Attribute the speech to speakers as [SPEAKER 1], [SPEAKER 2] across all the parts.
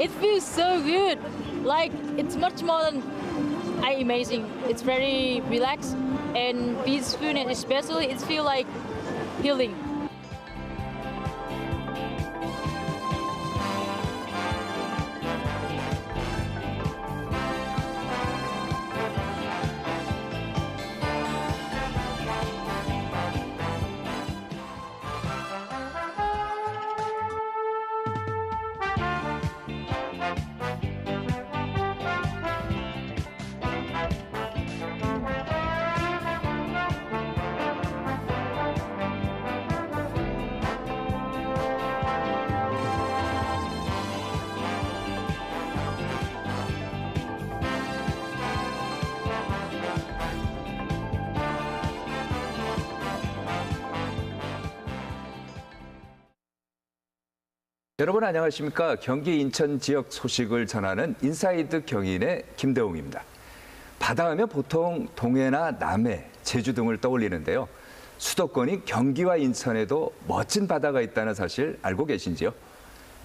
[SPEAKER 1] it feels so good. Like it's much more than amazing. It's very relaxed and peaceful, and especially it feels like healing.
[SPEAKER 2] 여러분 안녕하십니까? 경기 인천 지역 소식을 전하는 인사이드 경인의 김대웅입니다. 바다하면 보통 동해나 남해, 제주 등을 떠올리는데요. 수도권인 경기와 인천에도 멋진 바다가 있다는 사실 알고 계신지요?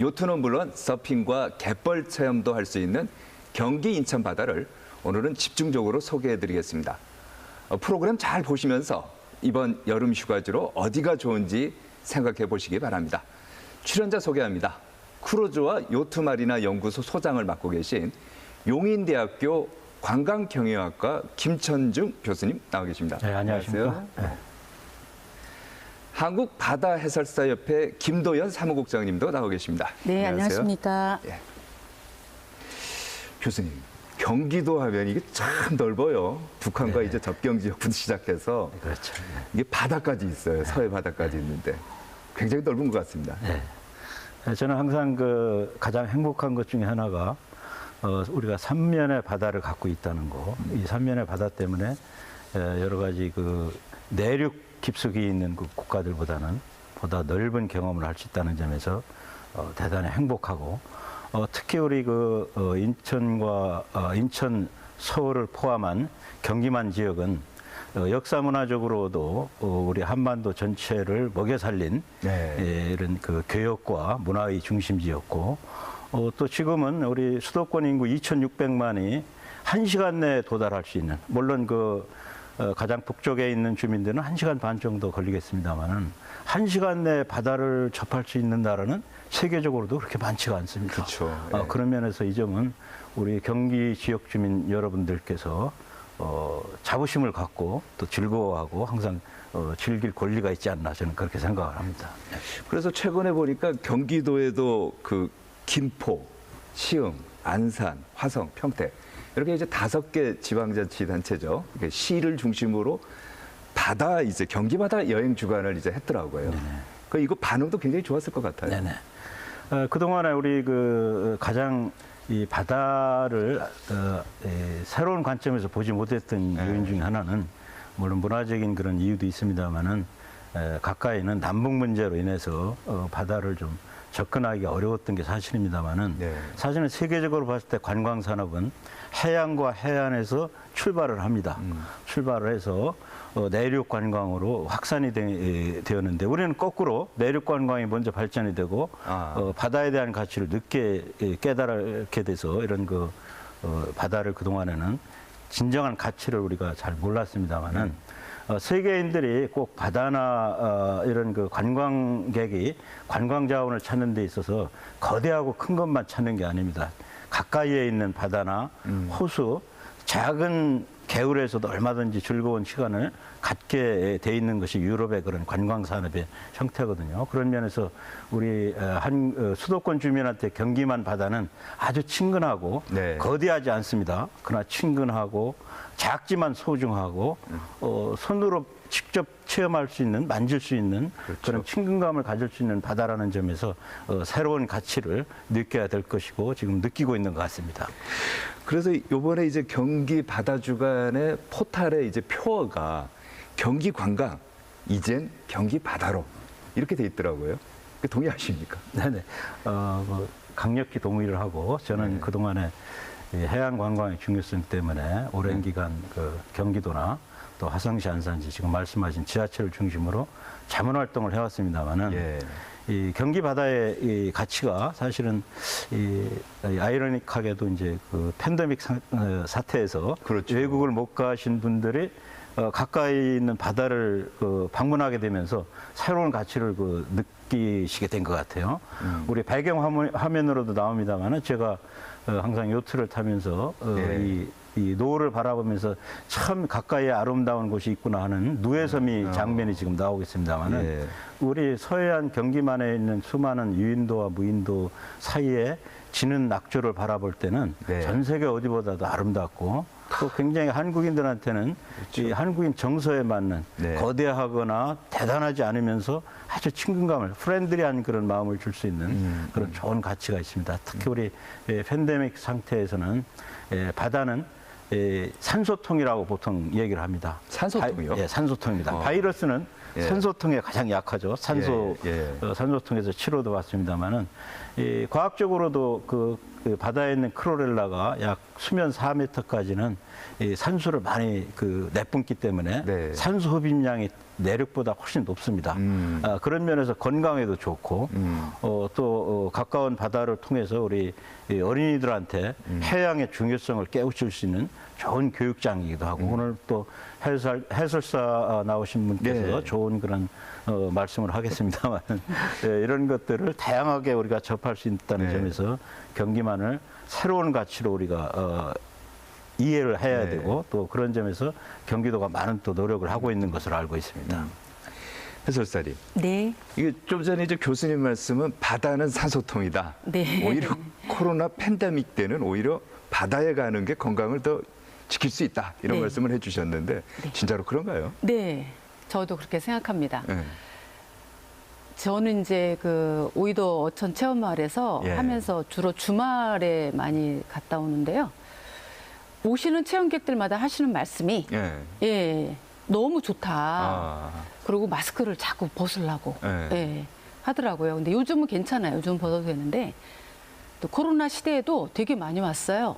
[SPEAKER 2] 요트는 물론 서핑과 갯벌 체험도 할 수 있는 경기 인천 바다를 오늘은 집중적으로 소개해드리겠습니다. 프로그램 잘 보시면서 이번 여름 휴가지로 어디가 좋은지 생각해 보시기 바랍니다. 출연자 소개합니다. 크루즈와 요트마리나 연구소 소장을 맡고 계신 용인대학교 관광경영학과 김천중 교수님 나와 계십니다.
[SPEAKER 3] 네, 안녕하십니까. 네.
[SPEAKER 2] 한국바다해설사협회 김도연 사무국장님도 나와 계십니다.
[SPEAKER 4] 네, 안녕하십니까.
[SPEAKER 2] 예. 교수님, 경기도 하면 이게 참 넓어요. 북한과
[SPEAKER 3] 네.
[SPEAKER 2] 이제 접경 지역부터 시작해서
[SPEAKER 3] 그렇죠.
[SPEAKER 2] 이게 바다까지 있어요. 서해 바다까지 있는데 굉장히 넓은 것 같습니다.
[SPEAKER 3] 네. 저는 항상 가장 행복한 것 중에 하나가 우리가 삼면의 바다를 갖고 있다는 거. 이 삼면의 바다 때문에 여러 가지 내륙 깊숙이 있는 국가들보다는 보다 넓은 경험을 할 수 있다는 점에서 대단히 행복하고 특히 우리 인천, 서울을 포함한 경기만 지역은 역사문화적으로도 우리 한반도 전체를 먹여 살린 이런 교역과 문화의 중심지였고 또 지금은 우리 수도권 인구 2,600만이 1시간 내에 도달할 수 있는, 물론 가장 북쪽에 있는 주민들은 1시간 반 정도 걸리겠습니다만은 1시간 내에 바다를 접할 수 있는 나라는 세계적으로도 그렇게 많지가 않습니다.
[SPEAKER 2] 그렇죠.
[SPEAKER 3] 그런 면에서 이 점은 우리 경기 지역 주민 여러분들께서 자부심을 갖고 또 즐거워하고 항상 즐길 권리가 있지 않나 저는 그렇게 생각을 합니다. 네.
[SPEAKER 2] 그래서 최근에 보니까 경기도에도 김포, 시흥, 안산, 화성, 평택 이렇게 이제 5개 지방자치단체죠. 시를 중심으로 바다 이제 경기 바다 여행 주간을 이제 했더라고요. 이거 반응도 굉장히 좋았을 것 같아요.
[SPEAKER 3] 네네. 그동안에 우리 가장 이 바다를 새로운 관점에서 보지 못했던 요인 중에 하나는 물론 문화적인 그런 이유도 있습니다만은 가까이는 남북 문제로 인해서 바다를 좀 접근하기가 어려웠던 게 사실입니다만은 사실은 세계적으로 봤을 때 관광 산업은 해양과 해안에서 출발을 합니다. 출발을 해서 내륙 관광으로 확산이 되었는데 우리는 거꾸로 내륙 관광이 먼저 발전이 되고 바다에 대한 가치를 늦게 깨달게 돼서 이런 바다를 그동안에는 진정한 가치를 우리가 잘 몰랐습니다만은 세계인들이 꼭 바다나 이런 관광객이 관광 자원을 찾는 데 있어서 거대하고 큰 것만 찾는 게 아닙니다. 가까이에 있는 바다나 호수, 작은 개울에서도 얼마든지 즐거운 시간을 갖게 돼 있는 것이 유럽의 그런 관광 산업의 형태거든요. 그런 면에서 우리 수도권 주민한테 경기만 바다는 아주 친근하고 거대하지 않습니다. 그러나 친근하고 작지만 소중하고 손으로 직접 체험할 수 있는, 만질 수 있는 그런 친근감을 가질 수 있는 바다라는 점에서 새로운 가치를 느껴야 될 것이고 지금 느끼고 있는 것 같습니다.
[SPEAKER 2] 그래서 이번에 이제 경기 바다 주간의 포탈에 이제 표어가 경기 관광, 이젠 경기 바다로 이렇게 돼 있더라고요. 동의하십니까?
[SPEAKER 3] 네네. 강력히 동의를 하고 저는 그동안에 해양 관광의 중요성 때문에 오랜 기간 경기도나 또 화성시, 안산시 지금 말씀하신 지하철을 중심으로 자문 활동을 해왔습니다만은 이 경기 바다의 이 가치가 사실은 이 아이러니하게도 이제 그 팬데믹 사태에서
[SPEAKER 2] 그렇죠.
[SPEAKER 3] 외국을 못 가신 분들이 가까이 있는 바다를 방문하게 되면서 새로운 가치를 느끼시게 된 것 같아요. 우리 배경 화면으로도 나옵니다만은 제가 항상 요트를 타면서
[SPEAKER 2] 예.
[SPEAKER 3] 이 노을을 바라보면서 참 가까이에 아름다운 곳이 있구나 하는 누에섬이 장면이 지금 나오고 있습니다만은
[SPEAKER 2] 예.
[SPEAKER 3] 우리 서해안 경기만에 있는 수많은 유인도와 무인도 사이에 지는 낙조를 바라볼 때는
[SPEAKER 2] 네.
[SPEAKER 3] 전 세계 어디보다도 아름답고 또 굉장히 한국인들한테는 이 한국인 정서에 맞는
[SPEAKER 2] 네.
[SPEAKER 3] 거대하거나 대단하지 않으면서 아주 친근감을 프렌들리한 그런 마음을 줄 수 있는 그런 좋은 가치가 있습니다. 특히 우리 팬데믹 상태에서는 바다는 산소통이라고 보통 얘기를 합니다.
[SPEAKER 2] 산소통이요?
[SPEAKER 3] 예, 산소통입니다. 바이러스는
[SPEAKER 2] 예.
[SPEAKER 3] 산소통에 가장 약하죠. 산소통에서 치료도 받습니다만은 과학적으로도 그 바다에 있는 크로렐라가 약 수면 4m까지는 산소를 많이 내뿜기 때문에
[SPEAKER 2] 네.
[SPEAKER 3] 산소 흡입량이 내륙보다 훨씬 높습니다. 그런 면에서 건강에도 좋고 또 가까운 바다를 통해서 우리 어린이들한테 해양의 중요성을 깨우칠 수 있는 좋은 교육장이기도 하고 오늘 또 해설사 나오신 분께서
[SPEAKER 2] 네.
[SPEAKER 3] 좋은 그런 말씀을 하겠습니다만 이런 것들을 다양하게 우리가 접할 수 있다는
[SPEAKER 2] 네.
[SPEAKER 3] 점에서 경기만을 새로운 가치로 우리가 이해를 해야
[SPEAKER 2] 네.
[SPEAKER 3] 되고 또 그런 점에서 경기도가 많은 또 노력을 하고 있는 것으로 알고 있습니다.
[SPEAKER 2] 해설사님.
[SPEAKER 4] 네.
[SPEAKER 2] 이게 좀 전에 이제 교수님 말씀은 바다는 산소통이다.
[SPEAKER 4] 네.
[SPEAKER 2] 오히려 코로나 팬데믹 때는 오히려 바다에 가는 게 건강을 더 지킬 수 있다. 이런
[SPEAKER 4] 네.
[SPEAKER 2] 말씀을 해주셨는데 진짜로 그런가요?
[SPEAKER 4] 네. 저도 그렇게 생각합니다.
[SPEAKER 2] 네.
[SPEAKER 4] 저는 이제 오이도 어촌 체험마을에서
[SPEAKER 2] 예.
[SPEAKER 4] 하면서 주로 주말에 많이 갔다 오는데요. 오시는 체험객들마다 하시는 말씀이
[SPEAKER 2] 예.
[SPEAKER 4] 예, 너무 좋다.
[SPEAKER 2] 아.
[SPEAKER 4] 그리고 마스크를 자꾸 벗으려고
[SPEAKER 2] 예.
[SPEAKER 4] 예, 하더라고요. 근데 요즘은 괜찮아요. 요즘 벗어도 되는데 또 코로나 시대에도 되게 많이 왔어요.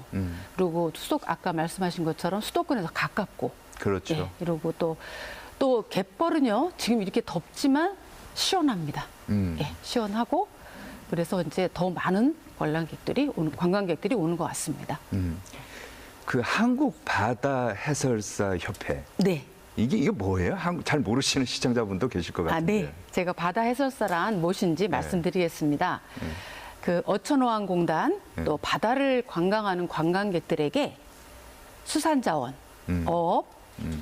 [SPEAKER 4] 그리고 아까 말씀하신 것처럼 수도권에서 가깝고
[SPEAKER 2] 그렇죠.
[SPEAKER 4] 예, 이러고 또 갯벌은요 지금 이렇게 덥지만 시원합니다. 예, 시원하고 그래서 이제 더 많은 관광객들이 오는 것 같습니다.
[SPEAKER 2] 그 한국 바다 해설사 협회.
[SPEAKER 4] 네.
[SPEAKER 2] 이게 뭐예요? 잘 모르시는 시청자분도 계실 것 같은데.
[SPEAKER 4] 네. 제가 바다 해설사란 무엇인지 말씀드리겠습니다. 어촌어항공단 또 바다를 관광하는 관광객들에게 수산자원, 어업,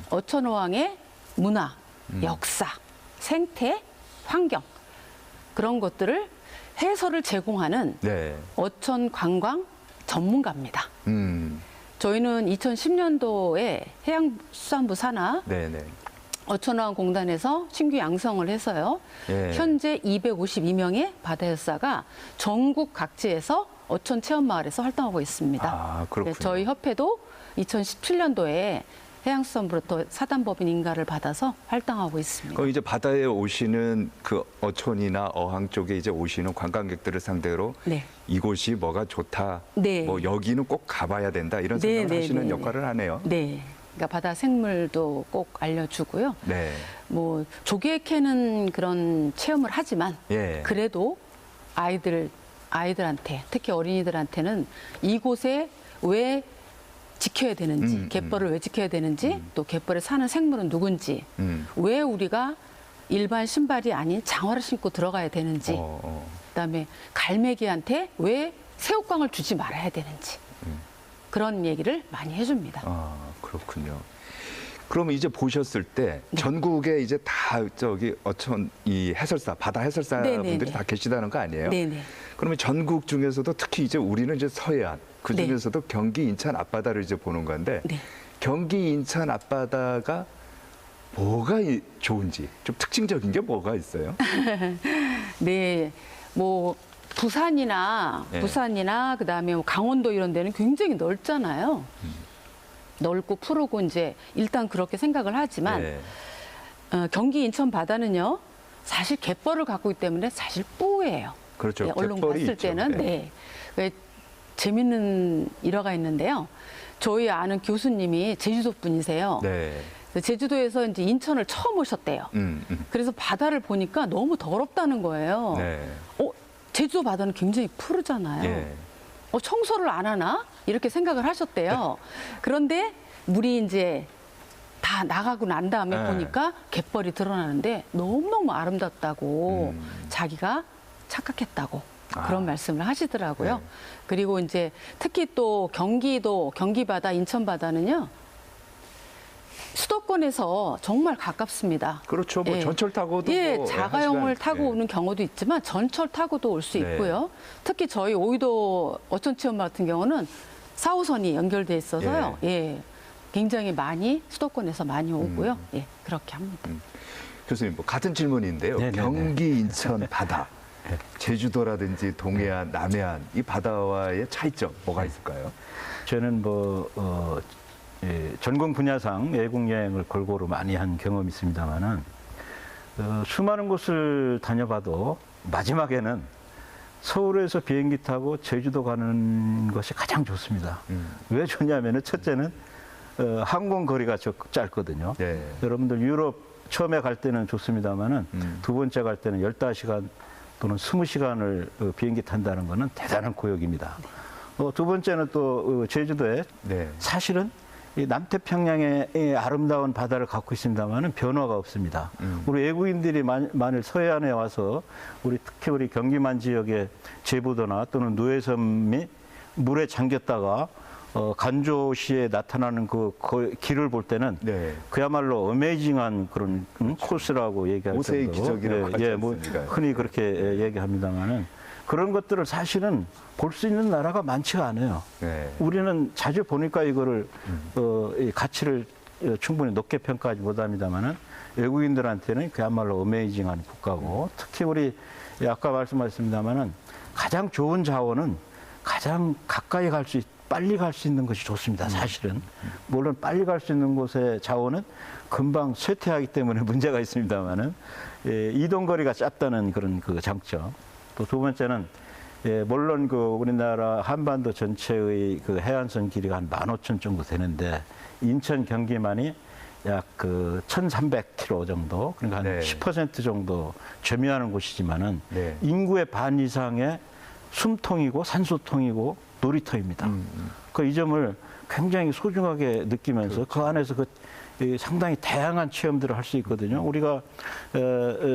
[SPEAKER 4] 어촌어항의 문화, 역사, 생태, 환경 그런 것들을 해설을 제공하는
[SPEAKER 2] 네.
[SPEAKER 4] 어촌 관광 전문가입니다. 저희는 2010년도에 해양수산부 산하
[SPEAKER 2] 네네.
[SPEAKER 4] 어촌어항공단에서 신규 양성을 해서요.
[SPEAKER 2] 예.
[SPEAKER 4] 현재 252명의 바다 해설사가 전국 각지에서 어촌 체험마을에서 활동하고 있습니다.
[SPEAKER 2] 아, 그렇군요.
[SPEAKER 4] 저희 협회도 2017년도에 해양수산부로부터 사단법인 인가를 받아서 활동하고 있습니다.
[SPEAKER 2] 그럼 이제 바다에 오시는 그 어촌이나 어항 쪽에 이제 오시는 관광객들을 상대로
[SPEAKER 4] 네.
[SPEAKER 2] 이곳이 뭐가 좋다,
[SPEAKER 4] 네.
[SPEAKER 2] 뭐 여기는 꼭 가봐야 된다 이런 생각을 하시는 역할을 하네요.
[SPEAKER 4] 네. 그러니까 바다 생물도 꼭 알려주고요.
[SPEAKER 2] 네.
[SPEAKER 4] 뭐 조개 캐는 그런 체험을 하지만
[SPEAKER 2] 예.
[SPEAKER 4] 그래도 아이들한테 특히 어린이들한테는 이곳에 왜 지켜야 되는지, 갯벌을 왜 지켜야 되는지, 또 갯벌에 사는 생물은 누군지, 왜 우리가 일반 신발이 아닌 장화를 신고 들어가야 되는지, 그다음에 갈매기한테 왜 새우깡을 주지 말아야 되는지 그런 얘기를 많이 해줍니다.
[SPEAKER 2] 아, 그렇군요. 그러면 이제 보셨을 때 전국에 이제 다 어촌 이 해설사, 바다 해설사 분들이 다 계시다는 거 아니에요?
[SPEAKER 4] 네네.
[SPEAKER 2] 그러면 전국 중에서도 특히 이제 우리는 이제 서해안, 그 중에서도 경기 인천 앞바다를 이제 보는 건데 경기 인천 앞바다가 뭐가 좋은지 좀 특징적인 게 뭐가 있어요?
[SPEAKER 4] 네, 뭐 부산이나 그다음에 뭐 강원도 이런 데는 굉장히 넓잖아요. 넓고 푸르고 이제 일단 그렇게 생각을 하지만 경기 인천 바다는요 사실 갯벌을 갖고 있기 때문에 사실 뿌예요.
[SPEAKER 2] 그렇죠.
[SPEAKER 4] 네, 언론 봤을
[SPEAKER 2] 있죠.
[SPEAKER 4] 때는 왜 재밌는 일화가 있는데요. 저희 아는 교수님이 제주도 분이세요.
[SPEAKER 2] 네.
[SPEAKER 4] 제주도에서 이제 인천을 처음 오셨대요. 그래서 바다를 보니까 너무 더럽다는 거예요.
[SPEAKER 2] 네.
[SPEAKER 4] 제주도 바다는 굉장히 푸르잖아요.
[SPEAKER 2] 예.
[SPEAKER 4] 청소를 안 하나? 이렇게 생각을 하셨대요. 그런데 물이 이제 다 나가고 난 다음에
[SPEAKER 2] 네.
[SPEAKER 4] 보니까 갯벌이 드러나는데 너무너무 아름답다고 자기가 착각했다고 그런 말씀을 하시더라고요.
[SPEAKER 2] 네.
[SPEAKER 4] 그리고 이제 특히 또 경기도, 경기바다, 인천바다는요. 수도권에서 정말 가깝습니다.
[SPEAKER 2] 그렇죠. 뭐
[SPEAKER 4] 예.
[SPEAKER 2] 전철 타고도
[SPEAKER 4] 예,
[SPEAKER 2] 뭐
[SPEAKER 4] 자가용을
[SPEAKER 2] 한 시간,
[SPEAKER 4] 타고
[SPEAKER 2] 예.
[SPEAKER 4] 오는 경우도 있지만 전철 타고도 올 수
[SPEAKER 2] 네.
[SPEAKER 4] 있고요. 특히 저희 오이도 어촌체험 같은 경우는 4호선이 연결돼 있어서요. 예. 굉장히 많이 수도권에서 많이 오고요. 예, 그렇게 합니다.
[SPEAKER 2] 교수님, 뭐 같은 질문인데요.
[SPEAKER 3] 네네네.
[SPEAKER 2] 경기, 인천 바다, 제주도라든지 동해안, 남해안 이 바다와의 차이점 뭐가 있을까요?
[SPEAKER 3] 저는 전공 분야상 외국 여행을 골고루 많이 한 경험이 있습니다만은 수많은 곳을 다녀봐도 마지막에는 서울에서 비행기 타고 제주도 가는 것이 가장 좋습니다. 왜 좋냐면은 첫째는 항공 거리가 짧거든요.
[SPEAKER 2] 네.
[SPEAKER 3] 여러분들 유럽 처음에 갈 때는 좋습니다만은 두 번째 갈 때는 15시간 또는 20시간을 비행기 탄다는 것은 대단한 고역입니다. 두 번째는 또 제주도에
[SPEAKER 2] 네.
[SPEAKER 3] 사실은 이 남태평양의 이 아름다운 바다를 갖고 있습니다만은 변화가 없습니다. 우리 외국인들이 만일 서해안에 와서 특히 우리 경기만 지역의 제부도나 또는 누해섬이 물에 잠겼다가 간조시에 나타나는 그 길을 볼 때는
[SPEAKER 2] 네.
[SPEAKER 3] 그야말로 어메이징한 그런 코스라고 얘기할
[SPEAKER 2] 오세의
[SPEAKER 3] 정도로
[SPEAKER 2] 기적이라고 하지
[SPEAKER 3] 뭐
[SPEAKER 2] 않습니까?
[SPEAKER 3] 흔히 그렇게 얘기합니다만은 그런 것들을 사실은 볼 수 있는 나라가 많지가 않아요.
[SPEAKER 2] 네.
[SPEAKER 3] 우리는 자주 보니까 이거를 이 가치를 충분히 높게 평가하지 못합니다만은 외국인들한테는 그야말로 어메이징한 국가고 특히 우리 아까 말씀하셨습니다만은 가장 좋은 자원은 가장 가까이 빨리 갈 수 있는 것이 좋습니다. 사실은 물론 빨리 갈 수 있는 곳의 자원은 금방 쇠퇴하기 때문에 문제가 있습니다만은 이동 거리가 짧다는 그런 그 장점. 또 두 번째는 물론 그 우리나라 한반도 전체의 그 해안선 길이가 한 15,000 정도 되는데 인천 경기만이 약 1,300km 정도 그러니까 한
[SPEAKER 2] 네.
[SPEAKER 3] 10% 정도 점유하는 곳이지만은
[SPEAKER 2] 네.
[SPEAKER 3] 인구의 반 이상의 숨통이고 산소통이고 놀이터입니다. 그 이 점을 굉장히 소중하게 느끼면서
[SPEAKER 2] 그렇죠.
[SPEAKER 3] 그 안에서 상당히 다양한 체험들을 할 수 있거든요. 우리가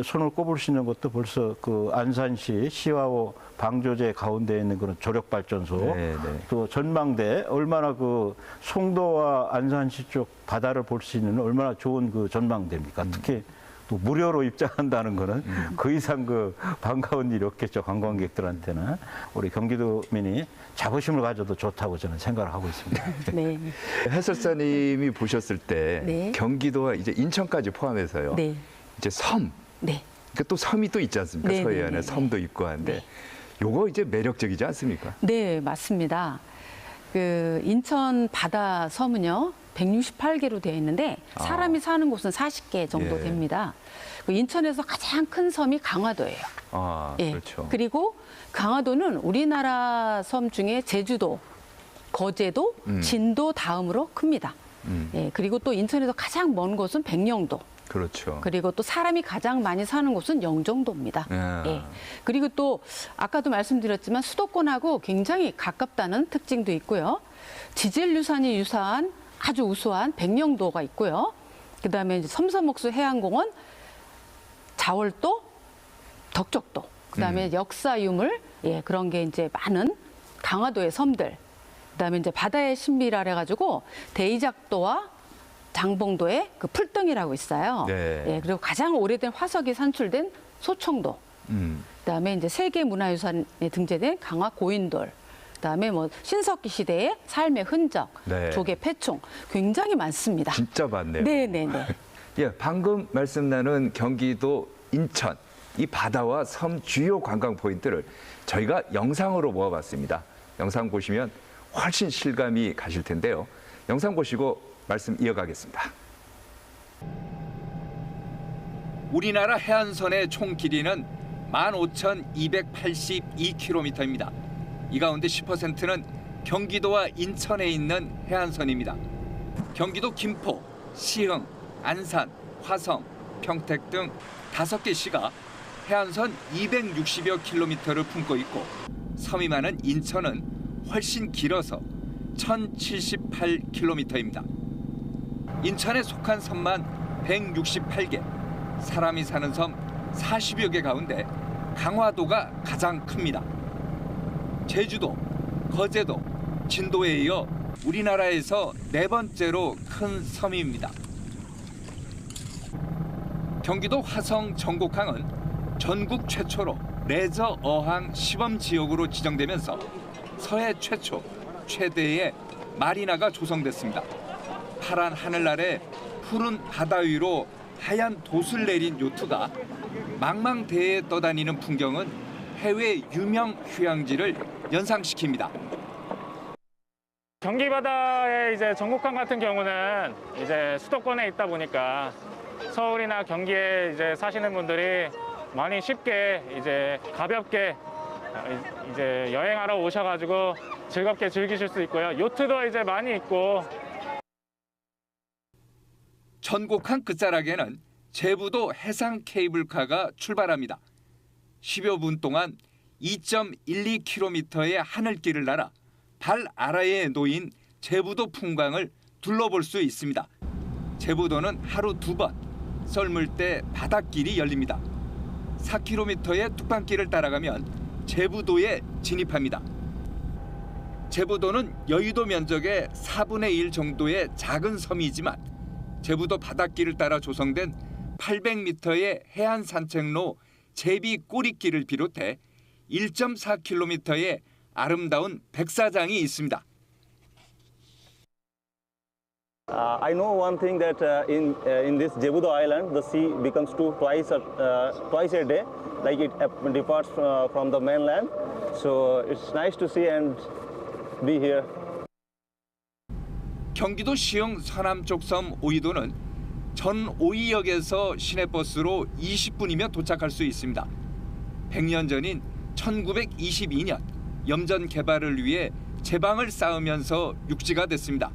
[SPEAKER 3] 손을 꼽을 수 있는 것도 벌써 그 안산시 시와호 방조제 가운데 있는 그런 조력발전소,
[SPEAKER 2] 네, 네.
[SPEAKER 3] 또 전망대 얼마나 그 송도와 안산시 쪽 바다를 볼 수 있는 얼마나 좋은 그 전망대입니까? 특히 또 무료로 입장한다는 거는 그 이상 그 반가운 일이 없겠죠. 관광객들한테는. 우리 경기도민이 자부심을 가져도 좋다고 저는 생각을 하고 있습니다.
[SPEAKER 4] 네.
[SPEAKER 2] 해설사님이 보셨을 때
[SPEAKER 4] 네.
[SPEAKER 2] 경기도와 이제 인천까지 포함해서요.
[SPEAKER 4] 네.
[SPEAKER 2] 이제 섬,
[SPEAKER 4] 네.
[SPEAKER 2] 그러니까 또 섬이 또 있지 않습니까?
[SPEAKER 4] 네,
[SPEAKER 2] 서해안에
[SPEAKER 4] 네, 네,
[SPEAKER 2] 섬도 있고 한데
[SPEAKER 4] 네.
[SPEAKER 2] 요거 이제 매력적이지 않습니까?
[SPEAKER 4] 네, 맞습니다. 그 인천 바다 섬은요. 168개로 되어 있는데 사람이 사는 곳은 40개 정도
[SPEAKER 2] 예.
[SPEAKER 4] 됩니다. 그 인천에서 가장 큰 섬이 강화도예요.
[SPEAKER 2] 아,
[SPEAKER 4] 예.
[SPEAKER 2] 그렇죠.
[SPEAKER 4] 그리고 강화도는 우리나라 섬 중에 제주도, 거제도, 진도 다음으로 큽니다. 예. 그리고 또 인천에서 가장 먼 곳은 백령도.
[SPEAKER 2] 그렇죠.
[SPEAKER 4] 그리고 또 사람이 가장 많이 사는 곳은 영종도입니다.
[SPEAKER 2] 아.
[SPEAKER 4] 예. 그리고 또 아까도 말씀드렸지만 수도권하고 굉장히 가깝다는 특징도 있고요. 지질유산이 유사한 아주 우수한 백령도가 있고요. 그다음에 이제 섬섬옥수 해양공원, 자월도, 덕적도, 그다음에 역사 유물, 예, 그런 게 이제 많은 강화도의 섬들. 그다음에 이제 바다의 신비라 해가지고 대이작도와 장봉도에 그 풀덩이라고 있어요.
[SPEAKER 2] 네.
[SPEAKER 4] 예, 그리고 가장 오래된 화석이 산출된 소청도. 그다음에 이제 세계 문화유산에 등재된 강화 고인돌. 그다음에 뭐 신석기 시대의 삶의 흔적,
[SPEAKER 2] 네.
[SPEAKER 4] 조개 폐총 굉장히 많습니다.
[SPEAKER 2] 진짜 많네요.
[SPEAKER 4] 네, 네, 네.
[SPEAKER 2] 예, 방금 말씀 나눈 경기도 인천 이 바다와 섬 주요 관광 포인트를 저희가 영상으로 모아봤습니다. 영상 보시면 훨씬 실감이 가실 텐데요. 영상 보시고 말씀 이어가겠습니다. 우리나라 해안선의 총 길이는 15,282km입니다. 이 가운데 10%는 경기도와 인천에 있는 해안선입니다. 경기도 김포, 시흥, 안산, 화성, 평택 등 5개 시가 해안선 260여 킬로미터를 품고 있고 섬이 많은 인천은 훨씬 길어서 1078킬로미터입니다. 인천에 속한 섬만 168개, 사람이 사는 섬 40여 개 가운데 강화도가 가장 큽니다. 제주도, 거제도, 진도에 이어 우리나라에서 4번째로 큰 섬입니다. 경기도 화성 정곡항은 전국 최초로 레저 어항 시범 지역으로 지정되면서 서해 최초, 최대의 마리나가 조성됐습니다. 파란 하늘 아래 푸른 바다 위로 하얀 돛을 내린 요트가 망망대해에 떠다니는 풍경은 해외 유명 휴양지를 연상시킵니다.
[SPEAKER 5] 경기 바다의 이제 전곡항 같은 경우는 이제 수도권에 있다 보니까 서울이나 경기에 이제 사시는 분들이 많이 쉽게 이제 가볍게 이제 여행하러 오셔가지고 즐겁게 즐기실 수 있고요. 요트도 이제 많이 있고.
[SPEAKER 2] 전곡항 끝자락에는 제부도 해상 케이블카가 출발합니다. 10여 분 동안 2.12km의 하늘길을 날아 발 아래에 놓인 제부도 풍광을 둘러볼 수 있습니다. 제부도는 하루 2번 썰물 때 바닷길이 열립니다. 4km의 뚝방길을 따라가면 제부도에 진입합니다. 제부도는 여의도 면적의 4분의 1 정도의 작은 섬이지만 제부도 바닷길을 따라 조성된 800m의 해안 산책로 제비 꼬리길을 비롯해 1.4km의 아름다운 백사장이 있습니다.
[SPEAKER 6] I know one thing that in this Jebudo Island, the sea becomes twice a day, like it departs from the mainland. So it's nice to see and be here.
[SPEAKER 2] 경기도 시흥 서남쪽 섬 오이도는 전 오이역에서 시내버스로 20분이면 도착할 수 있습니다. 100년 전인 1922년 염전 개발을 위해 제방을 쌓으면서 육지가 됐습니다.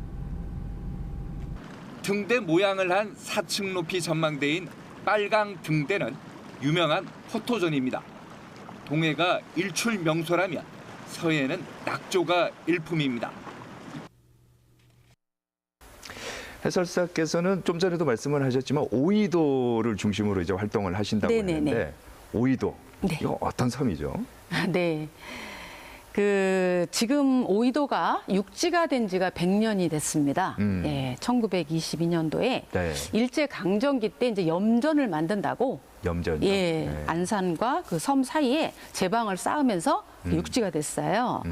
[SPEAKER 2] 등대 모양을 한 4층 높이 전망대인 빨강 등대는 유명한 포토존입니다. 동해가 일출 명소라면 서해는 낙조가 일품입니다. 해설사께서는 좀 전에도 말씀을 하셨지만 오이도를 중심으로 이제 활동을 하신다고 했는데 오이도
[SPEAKER 4] 네.
[SPEAKER 2] 이거 어떤 섬이죠?
[SPEAKER 4] 네. 지금 오이도가 육지가 된 지가 100년이 됐습니다. 예, 1922년도에
[SPEAKER 2] 네.
[SPEAKER 4] 일제 강점기 때 이제 염전을 만든다고
[SPEAKER 2] 염전이요?
[SPEAKER 4] 예,
[SPEAKER 2] 네.
[SPEAKER 4] 안산과 그 섬 사이에 제방을 쌓으면서 육지가 됐어요.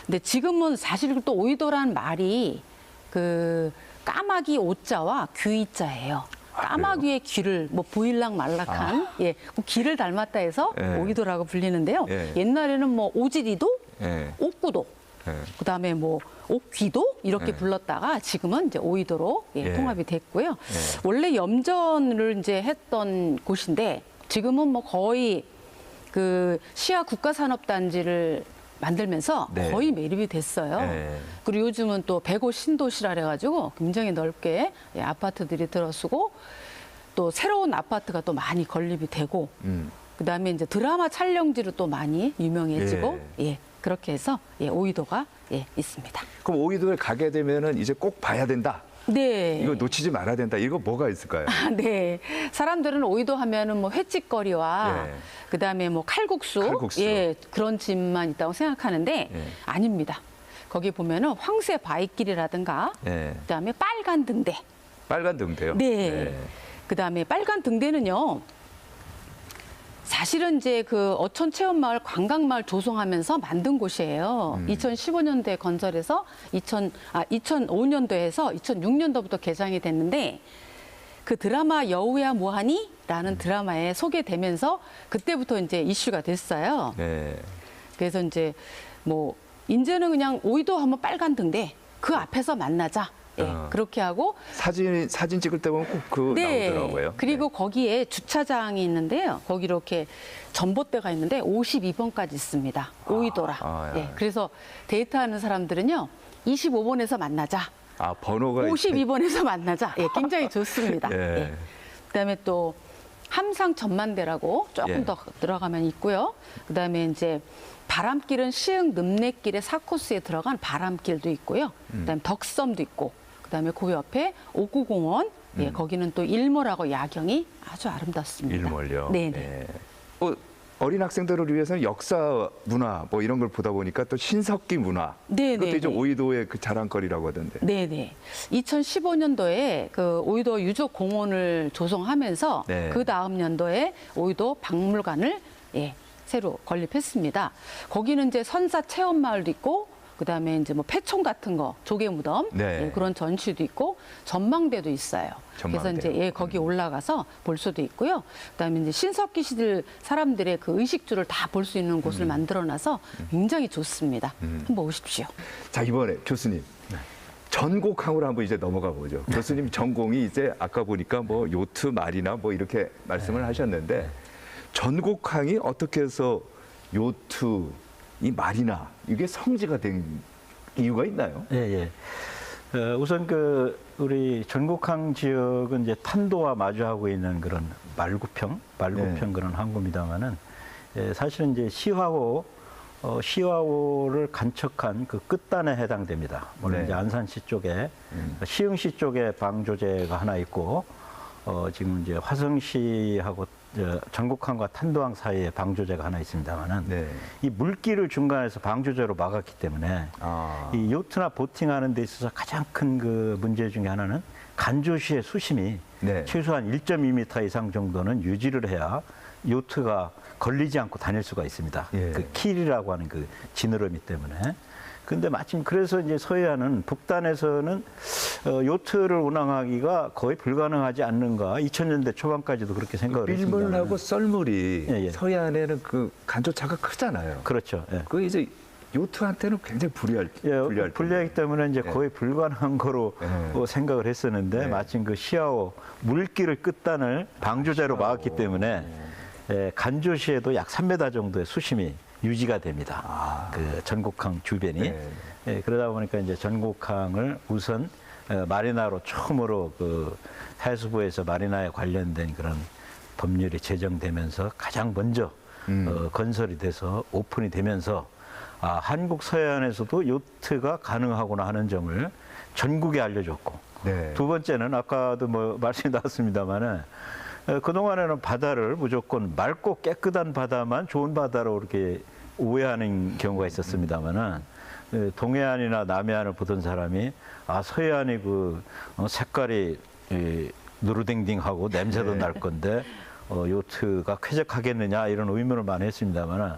[SPEAKER 4] 근데 지금은 사실 또 오이도라는 말이 그 까마귀 오자와 귀자예요. 까마귀의 귀를 뭐 보일락 말락한 예, 그 귀를 닮았다 해서
[SPEAKER 2] 예.
[SPEAKER 4] 오이도라고 불리는데요.
[SPEAKER 2] 예.
[SPEAKER 4] 옛날에는 뭐 오지리도,
[SPEAKER 2] 예.
[SPEAKER 4] 옥구도,
[SPEAKER 2] 예.
[SPEAKER 4] 그다음에 뭐 옥귀도 이렇게
[SPEAKER 2] 예.
[SPEAKER 4] 불렀다가 지금은 이제 오이도로 예,
[SPEAKER 2] 예.
[SPEAKER 4] 통합이 됐고요. 원래 염전을 이제 했던 곳인데 지금은 뭐 거의 그 시야 국가산업단지를 만들면서
[SPEAKER 2] 네.
[SPEAKER 4] 거의 매립이 됐어요.
[SPEAKER 2] 네.
[SPEAKER 4] 그리고 요즘은 또 105 신도시라 해가지고 굉장히 넓게 예, 아파트들이 들어서고 또 새로운 아파트가 또 많이 건립이 되고 그다음에 이제 드라마 촬영지로 또 많이 유명해지고 예, 그렇게 해서 예, 오이도가 예, 있습니다.
[SPEAKER 2] 그럼 오이도에 가게 되면은 이제 꼭 봐야 된다.
[SPEAKER 4] 네.
[SPEAKER 2] 이거 놓치지 말아야 된다. 이거 뭐가 있을까요?
[SPEAKER 4] 네. 사람들은 오이도 하면은 뭐 횟집거리와
[SPEAKER 2] 예.
[SPEAKER 4] 그다음에 뭐 칼국수,
[SPEAKER 2] 칼국수.
[SPEAKER 4] 예, 그런 집만 있다고 생각하는데
[SPEAKER 2] 예.
[SPEAKER 4] 아닙니다. 거기 보면은 황새 바위길이라든가
[SPEAKER 2] 예.
[SPEAKER 4] 그다음에 빨간 등대.
[SPEAKER 2] 빨간 등대요?
[SPEAKER 4] 네. 그다음에 빨간 등대는요. 사실은 이제 그 어촌 체험마을 관광마을 조성하면서 만든 곳이에요. 2015년도에 건설해서 2005년도에서 2006년도부터 개장이 됐는데 그 드라마 여우야 뭐하니라는 드라마에 소개되면서 그때부터 이제 이슈가 됐어요.
[SPEAKER 2] 네.
[SPEAKER 4] 그래서 이제 뭐 이제는 그냥 오이도 하면 빨간 등대 그 앞에서 만나자. 예, 그렇게 하고
[SPEAKER 2] 사진 찍을 때 보면 꼭 그 나오더라고요.
[SPEAKER 4] 그리고 거기에 주차장이 있는데요. 거기 이렇게 전봇대가 있는데 52번까지 있습니다. 오이도라.
[SPEAKER 2] 예.
[SPEAKER 4] 예, 그래서 데이트하는 사람들은요. 25번에서 만나자.
[SPEAKER 2] 아, 번호가
[SPEAKER 4] 52번에서 만나자. 예, 굉장히 좋습니다.
[SPEAKER 2] 예.
[SPEAKER 4] 예. 그다음에 또 함상 전만대라고 조금
[SPEAKER 2] 예.
[SPEAKER 4] 더 들어가면 있고요. 그다음에 이제 바람길은 시흥 읍내길의 4코스에 들어간 바람길도 있고요. 그다음에 덕섬도 있고, 그다음에 그 옆에 옥구공원, 예, 거기는 또 일몰하고 야경이 아주 아름답습니다.
[SPEAKER 2] 일몰요.
[SPEAKER 4] 네네.
[SPEAKER 2] 예. 어린 학생들을 위해서는 역사 문화 뭐 이런 걸 보다 보니까 또 신석기 문화.
[SPEAKER 4] 네,
[SPEAKER 2] 그것도
[SPEAKER 4] 네,
[SPEAKER 2] 이제
[SPEAKER 4] 네.
[SPEAKER 2] 오이도의 그 자랑거리라고 하던데.
[SPEAKER 4] 네네. 2015년도에 그 오이도 유적공원을 조성하면서
[SPEAKER 2] 네.
[SPEAKER 4] 그 다음 연도에 오이도 박물관을 예, 새로 건립했습니다. 거기는 이제 선사 체험마을도 있고, 그다음에 이제 뭐 폐총 같은 거, 조개 무덤,
[SPEAKER 2] 네.
[SPEAKER 4] 예, 그런 전시도 있고, 전망대도 있어요. 그래서
[SPEAKER 2] 전망대.
[SPEAKER 4] 이제 예, 거기 올라가서 볼 수도 있고요. 그다음에 이제 신석기 시대 사람들의 그 의식주를 다 볼 수 있는 곳을 만들어놔서 굉장히 좋습니다. 한번 오십시오.
[SPEAKER 2] 자, 이번에 교수님.
[SPEAKER 3] 네.
[SPEAKER 2] 전곡항으로 한번 이제 넘어가 보죠. 교수님 전공이 이제 아까 보니까 뭐 요트, 말이나 뭐 이렇게 말씀을 하셨는데 전곡항이 어떻게 해서 요트, 이 말이나 이게 성지가 된 이유가 있나요?
[SPEAKER 3] 예, 예. 우선 우리 전곡항 지역은 이제 탄도와 마주하고 있는 그런 말구평
[SPEAKER 2] 네.
[SPEAKER 3] 그런 항구입니다만은 사실은 이제 시화호를 간척한 그 끝단에 해당됩니다. 물론
[SPEAKER 2] 네.
[SPEAKER 3] 이제 안산시 쪽에 시흥시 쪽에 방조제가 하나 있고 지금 이제 화성시하고 전곡항과 탄도항 사이에 방조제가 하나 있습니다만은
[SPEAKER 2] 네.
[SPEAKER 3] 이 물길을 중간에서 방조제로 막았기 때문에
[SPEAKER 2] 아.
[SPEAKER 3] 이 요트나 보팅하는 데 있어서 가장 큰 그 문제 중에 하나는 간조시의 수심이
[SPEAKER 2] 네.
[SPEAKER 3] 최소한 1.2m 이상 정도는 유지를 해야 요트가 걸리지 않고 다닐 수가 있습니다.
[SPEAKER 2] 예.
[SPEAKER 3] 그 킬이라고 하는 그 지느러미 때문에. 근데 마침 그래서 이제 서해안은 북단에서는 요트를 운항하기가 거의 불가능하지 않는가. 2000년대 초반까지도 그렇게 생각을 했습니다.
[SPEAKER 2] 빌물하고 썰물이
[SPEAKER 3] 예, 예.
[SPEAKER 2] 서해안에는 그 간조차가 크잖아요.
[SPEAKER 3] 그렇죠. 예.
[SPEAKER 2] 그 이제 요트한테는 굉장히 불리할
[SPEAKER 3] 불리하기 때문에 이제
[SPEAKER 2] 예.
[SPEAKER 3] 거의 불가능한 거로
[SPEAKER 2] 예.
[SPEAKER 3] 생각을 했었는데
[SPEAKER 2] 네.
[SPEAKER 3] 마침 그 시아호 물길을 끝단을 방조제로 막았기 때문에 간조시에도 약 3m 정도의 수심이 유지가 됩니다. 그 전곡항 주변이.
[SPEAKER 2] 네.
[SPEAKER 3] 그러다 보니까 이제 전곡항을 우선 마리나로 처음으로 그 해수부에서 마리나에 관련된 그런 법률이 제정되면서 가장 먼저 건설이 돼서 오픈이 되면서 한국 서해안에서도 요트가 가능하구나 하는 점을 전국에 알려줬고
[SPEAKER 2] 네.
[SPEAKER 3] 두 번째는 아까도 뭐 말씀이 나왔습니다만은 그동안에는 바다를 무조건 맑고 깨끗한 바다만 좋은 바다로 이렇게 오해하는 경우가 있었습니다만은 동해안이나 남해안을 보던 사람이 서해안이 그 색깔이 누르딩딩하고 냄새도 날 건데 요트가 쾌적하겠느냐 이런 의문을 많이 했습니다만은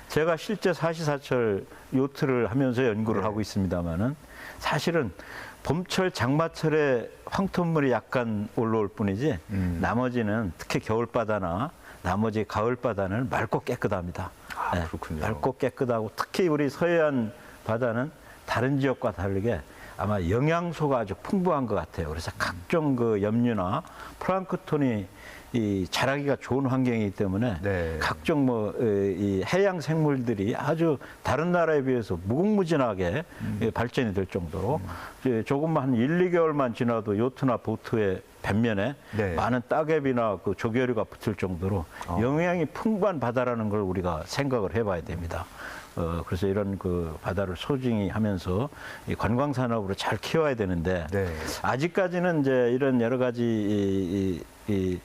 [SPEAKER 3] 제가 실제 사시사철 요트를 하면서 연구를 하고 있습니다만은 사실은 봄철, 장마철에 황토물이 약간 올라올 뿐이지 나머지는 특히 겨울바다나 나머지 가을바다는 맑고 깨끗합니다.
[SPEAKER 2] 그렇군요.
[SPEAKER 3] 맑고 깨끗하고 특히 우리 서해안 바다는 다른 지역과 다르게 아마 영양소가 아주 풍부한 것 같아요. 그래서 각종 그 염류나 플랑크톤이 이 자라기가 좋은 환경이기 때문에
[SPEAKER 2] 네.
[SPEAKER 3] 각종 이 해양 생물들이 아주 다른 나라에 비해서 무궁무진하게 발전이 될 정도로 조금만 한 1, 2개월만 지나도 요트나 보트의 뱃면에
[SPEAKER 2] 네.
[SPEAKER 3] 많은 따개비나 그 조개류가 붙을 정도로 영양이 풍부한 바다라는 걸 우리가 생각을 해봐야 됩니다. 그래서 이런 그 바다를 소중히 하면서 이 관광 산업으로 잘 키워야 되는데
[SPEAKER 2] 네.
[SPEAKER 3] 아직까지는 이제 이런 여러 가지 이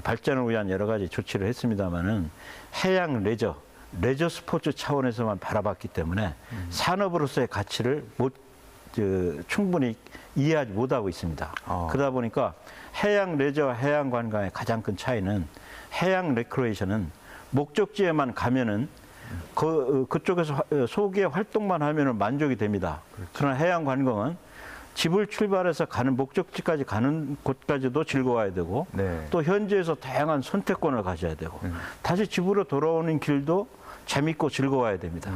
[SPEAKER 3] 발전을 위한 여러 가지 조치를 했습니다만은 해양 레저 스포츠 차원에서만 바라봤기 때문에 산업으로서의 가치를 충분히 이해하지 못하고 있습니다. 그러다 보니까 해양 레저와 해양 관광의 가장 큰 차이는 해양 레크레이션은 목적지에만 가면은 그쪽에서 소기의 활동만 하면은 만족이 됩니다. 그러나 해양 관광은 집을 출발해서 가는 목적지까지 가는 곳까지도 즐거워야 되고
[SPEAKER 2] 네.
[SPEAKER 3] 또 현지에서 다양한 선택권을 가져야 되고 다시 집으로 돌아오는 길도 재밌고 즐거워야 됩니다.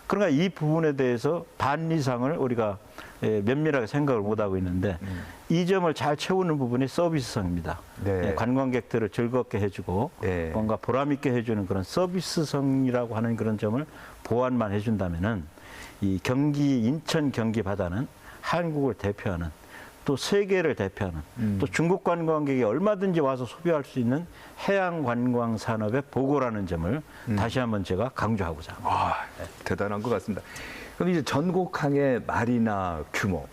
[SPEAKER 3] 그러니까 이 부분에 대해서 반 이상을 우리가 면밀하게 생각을 못하고 있는데 이 점을 잘 채우는 부분이 서비스성입니다.
[SPEAKER 2] 네.
[SPEAKER 3] 관광객들을 즐겁게 해주고
[SPEAKER 2] 네.
[SPEAKER 3] 뭔가 보람 있게 해주는 그런 서비스성이라고 하는 그런 점을 보완만 해준다면은 이 인천 경기 바다는 한국을 대표하는 또 세계를 대표하는 또 중국 관광객이 얼마든지 와서 소비할 수 있는 해양 관광 산업의 보고라는 점을 다시 한번 제가 강조하고자 합니다.
[SPEAKER 2] 아, 대단한 것 같습니다. 그럼 이제 전곡항의 마리나 규모,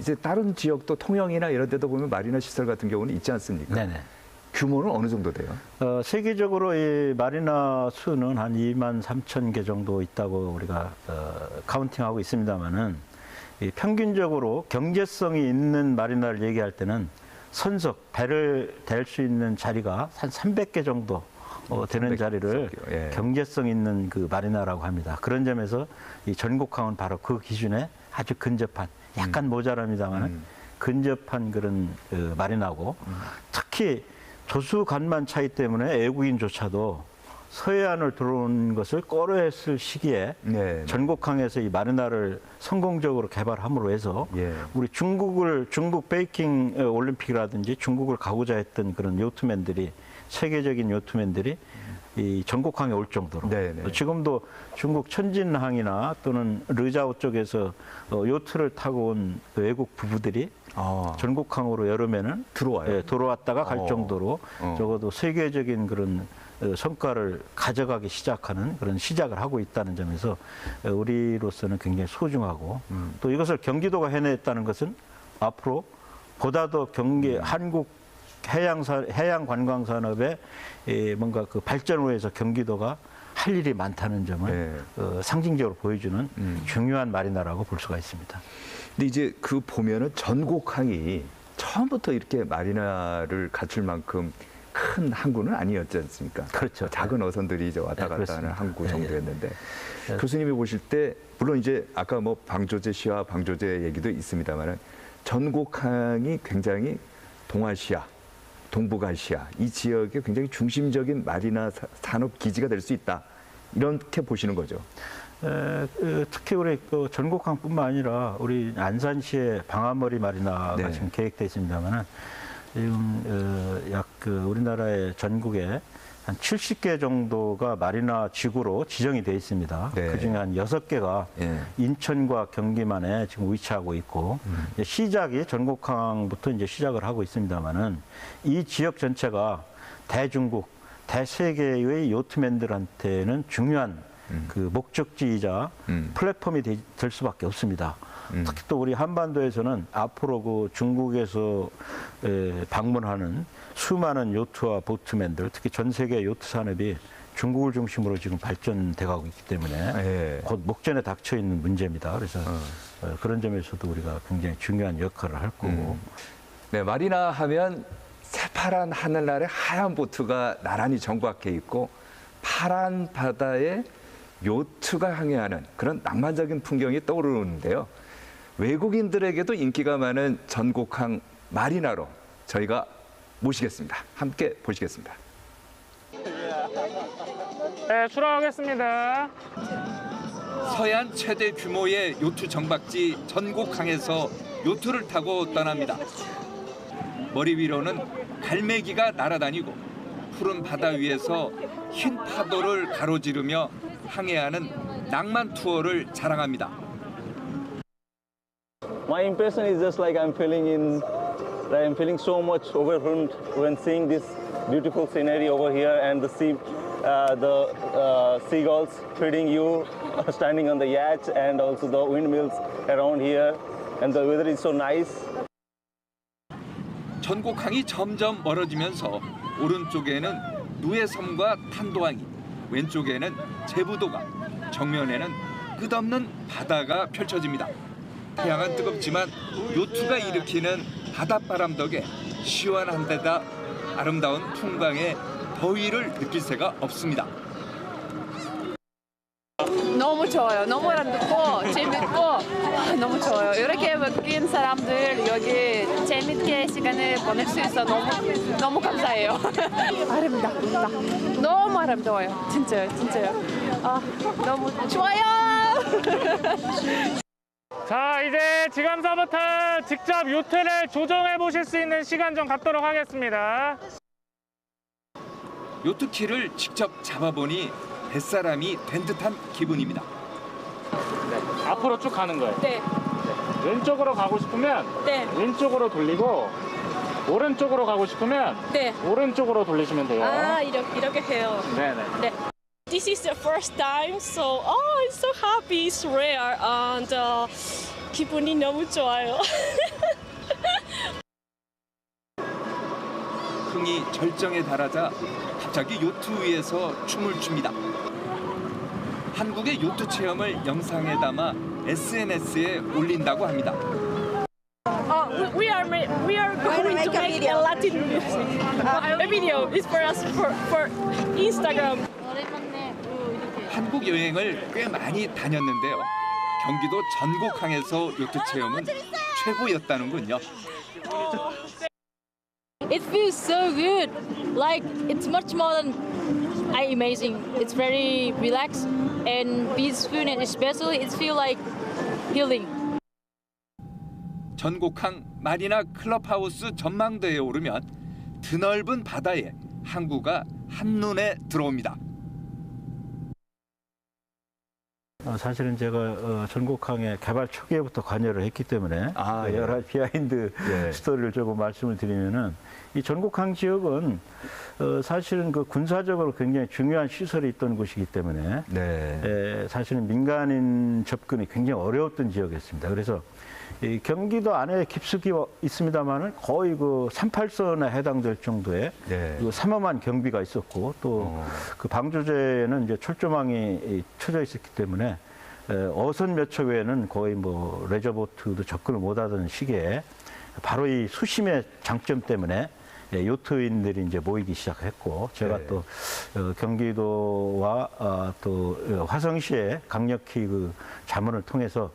[SPEAKER 2] 이제 다른 지역도 통영이나 이런 데도 보면 마리나 시설 같은 경우는 있지 않습니까?
[SPEAKER 3] 네네.
[SPEAKER 2] 규모는 어느 정도 돼요?
[SPEAKER 3] 세계적으로 이 마리나 수는 한 2만 3천 개 정도 있다고 우리가 카운팅하고 있습니다만은 평균적으로 경제성이 있는 마리나를 얘기할 때는 선석, 배를 댈 수 있는 자리가 한 300개 정도 되는
[SPEAKER 2] 300
[SPEAKER 3] 자리를
[SPEAKER 2] 예.
[SPEAKER 3] 경제성 있는 그 마리나라고 합니다. 그런 점에서 이 전곡항은 바로 그 기준에 아주 근접한, 약간 모자랍니다만은 근접한 그런 마리나고 특히 조수간만 차이 때문에 외국인조차도 서해안을 들어온 것을 꺼려했을 시기에
[SPEAKER 2] 네.
[SPEAKER 3] 전곡항에서 이 마리나를 성공적으로 개발함으로 해서
[SPEAKER 2] 예.
[SPEAKER 3] 우리 중국 베이킹 올림픽이라든지 중국을 가고자 했던 그런 요트맨들이 세계적인 요트맨들이 이 전곡항에 올 정도로
[SPEAKER 2] 네네.
[SPEAKER 3] 지금도 중국 천진항이나 또는 르자오 쪽에서 요트를 타고 온 외국 부부들이 전곡항으로 여름에는
[SPEAKER 2] 들어와요.
[SPEAKER 3] 예, 들어왔다가 갈 정도로 적어도 세계적인 그런 성과를 가져가기 시작하는 그런 시작을 하고 있다는 점에서 우리로서는 굉장히 소중하고 또 이것을 경기도가 해냈다는 것은 앞으로 보다 더 한국 해양 관광 산업의 뭔가 그 발전을 위해서 경기도가 할 일이 많다는 점을
[SPEAKER 2] 네.
[SPEAKER 3] 상징적으로 보여주는 중요한 마리나라고 볼 수가 있습니다.
[SPEAKER 2] 근데 이제 그 보면은 전곡항이 처음부터 이렇게 마리나를 갖출 만큼 큰 항구는 아니었지 않습니까?
[SPEAKER 3] 그렇죠.
[SPEAKER 2] 작은 어선들이 이제 왔다 갔다 하는 항구 정도였는데
[SPEAKER 3] 네.
[SPEAKER 2] 교수님이 보실 때 물론 이제 아까 뭐 방조제 시와 방조제 얘기도 있습니다만은 전곡항이 굉장히 동아시아, 동북아시아 이 지역의 굉장히 중심적인 마리나 산업 기지가 될 수 있다. 이렇게 보시는 거죠.
[SPEAKER 3] 특히 우리 그 전곡항뿐만 아니라 우리 안산시의 방아머리 마리나가
[SPEAKER 2] 네.
[SPEAKER 3] 지금 계획되어 있습니다만은 지금 약 우리나라의 전국에 한 70개 정도가 마리나 지구로 지정이 되어 있습니다.
[SPEAKER 2] 네.
[SPEAKER 3] 그중에 한 6개가
[SPEAKER 2] 예.
[SPEAKER 3] 인천과 경기만에 지금 위치하고 있고 이제 시작이 전곡항부터 이제 시작을 하고 있습니다만은 이 지역 전체가 대중국, 대세계의 요트맨들한테는 중요한 그 목적지이자 플랫폼이 될 수밖에 없습니다. 특히 또 우리 한반도에서는 앞으로 그 중국에서 방문하는 수많은 요트와 보트맨들, 특히 전 세계 요트 산업이 중국을 중심으로 지금 발전돼가고 있기 때문에
[SPEAKER 2] 예.
[SPEAKER 3] 곧 목전에 닥쳐 있는 문제입니다. 그래서 그런 점에서도 우리가 굉장히 중요한 역할을 할 거고.
[SPEAKER 2] 네, 마리나 하면 새파란 하늘 아래 하얀 보트가 나란히 정박해 있고 파란 바다에 요트가 항해하는 그런 낭만적인 풍경이 떠오르는데요. 외국인들에게도 인기가 많은 전곡항 마리나로 저희가 모시겠습니다. 함께 보시겠습니다.
[SPEAKER 5] 네, 출항하겠습니다.
[SPEAKER 2] 서해안 최대 규모의 요트 정박지 전곡항에서 요트를 타고 떠납니다. 머리 위로는 갈매기가 날아다니고 푸른 바다 위에서 흰 파도를 가로지르며 항해하는 낭만 투어를 자랑합니다.
[SPEAKER 6] My impression is just like I'm feeling so much overwhelmed when seeing this beautiful scenery over here and the seagulls feeding you, standing on the yacht, and also the windmills around here, and the weather is so nice.
[SPEAKER 2] 전곡항이 점점 멀어지면서 오른쪽에는 누에섬과 탄도항이, 왼쪽에는 제부도가, 정면에는 끝없는 바다가 펼쳐집니다. 태양은 뜨겁지만 요트가 일으키는 바닷바람 덕에 시원한 데다 아름다운 풍광에 더위를 느낄 새가 없습니다.
[SPEAKER 7] 너무 좋아요. 너무 아름답고 재밌고 너무 좋아요. 이렇게 웃긴 사람들 여기 재밌게 시간을 보낼 수 있어 너무 감사해요. 아름답다. 너무 아름다워요. 진짜요. 너무 좋아요.
[SPEAKER 5] 자, 이제 지금서부터 직접 요트를 조종해 보실 수 있는 시간 좀 갖도록 하겠습니다.
[SPEAKER 2] 요트 키를 직접 잡아보니 뱃사람이 된 듯한 기분입니다.
[SPEAKER 5] 네, 앞으로 쭉 가는 거예요.
[SPEAKER 7] 네.
[SPEAKER 5] 왼쪽으로 가고 싶으면
[SPEAKER 8] 네.
[SPEAKER 5] 왼쪽으로 돌리고 오른쪽으로 가고 싶으면
[SPEAKER 8] 네.
[SPEAKER 5] 오른쪽으로 돌리시면 돼요.
[SPEAKER 8] 아, 이렇게 해요.
[SPEAKER 5] 네네.
[SPEAKER 8] 네. This is the first time, so I'm so happy, it's rare, and 기분이 너무 좋아요.
[SPEAKER 2] 흥이 절정에 달하자 갑자기 요트 위에서 춤을 춥니다. 한국의 요트 체험을 영상에 담아 SNS에 올린다고 합니다.
[SPEAKER 8] We are going to make a Latin music. A video. It's for us for Instagram.
[SPEAKER 1] 오랜만에 이렇게.
[SPEAKER 2] 한국 여행을 꽤 많이 다녔는데요. 경기도 전곡항에서 요트 체험은 최고였다는군요.
[SPEAKER 1] It feels so good. Like it's much more than amazing. It's very relaxed and peaceful, and especially it feels like healing.
[SPEAKER 2] 전곡항 마리나 클럽하우스 전망대에 오르면 드넓은 바다에 항구가 한눈에 들어옵니다.
[SPEAKER 3] 사실은 제가 전곡항의 개발 초기에부터 관여를 했기 때문에
[SPEAKER 2] 예.
[SPEAKER 3] 여러 가지 비하인드
[SPEAKER 2] 예.
[SPEAKER 3] 스토리를 조금 말씀을 드리면은 이 전곡항 지역은 사실은 그 군사적으로 굉장히 중요한 시설이 있던 곳이기 때문에 사실은 민간인 접근이 굉장히 어려웠던 지역이었습니다. 그래서 이 경기도 안에 깊숙이 있습니다만은 거의 그 38선에 해당될 정도의 그 삼엄한 경비가 있었고 또 그 방조제에는 이제 철조망이 쳐져 있었기 때문에 어선 몇 척 외에는 거의 뭐 레저보트도 접근을 못하던 시기에 바로 이 수심의 장점 때문에 요트인들이 이제 모이기 시작했고 제가 또 경기도와 또 화성시에 강력히 그 자문을 통해서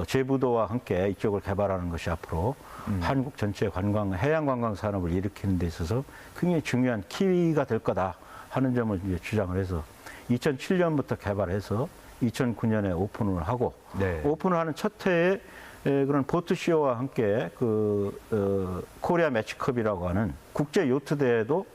[SPEAKER 3] 제부도와 함께 이쪽을 개발하는 것이 앞으로 한국 전체 해양 관광 산업을 일으키는 데 있어서 굉장히 중요한 키가 될 거다 하는 점을 이제 주장을 해서 2007년부터 개발해서 2009년에 오픈을 하고 오픈을 하는 첫 해에 그런 보트쇼와 함께 코리아 매치컵이라고 하는 국제 요트 대회도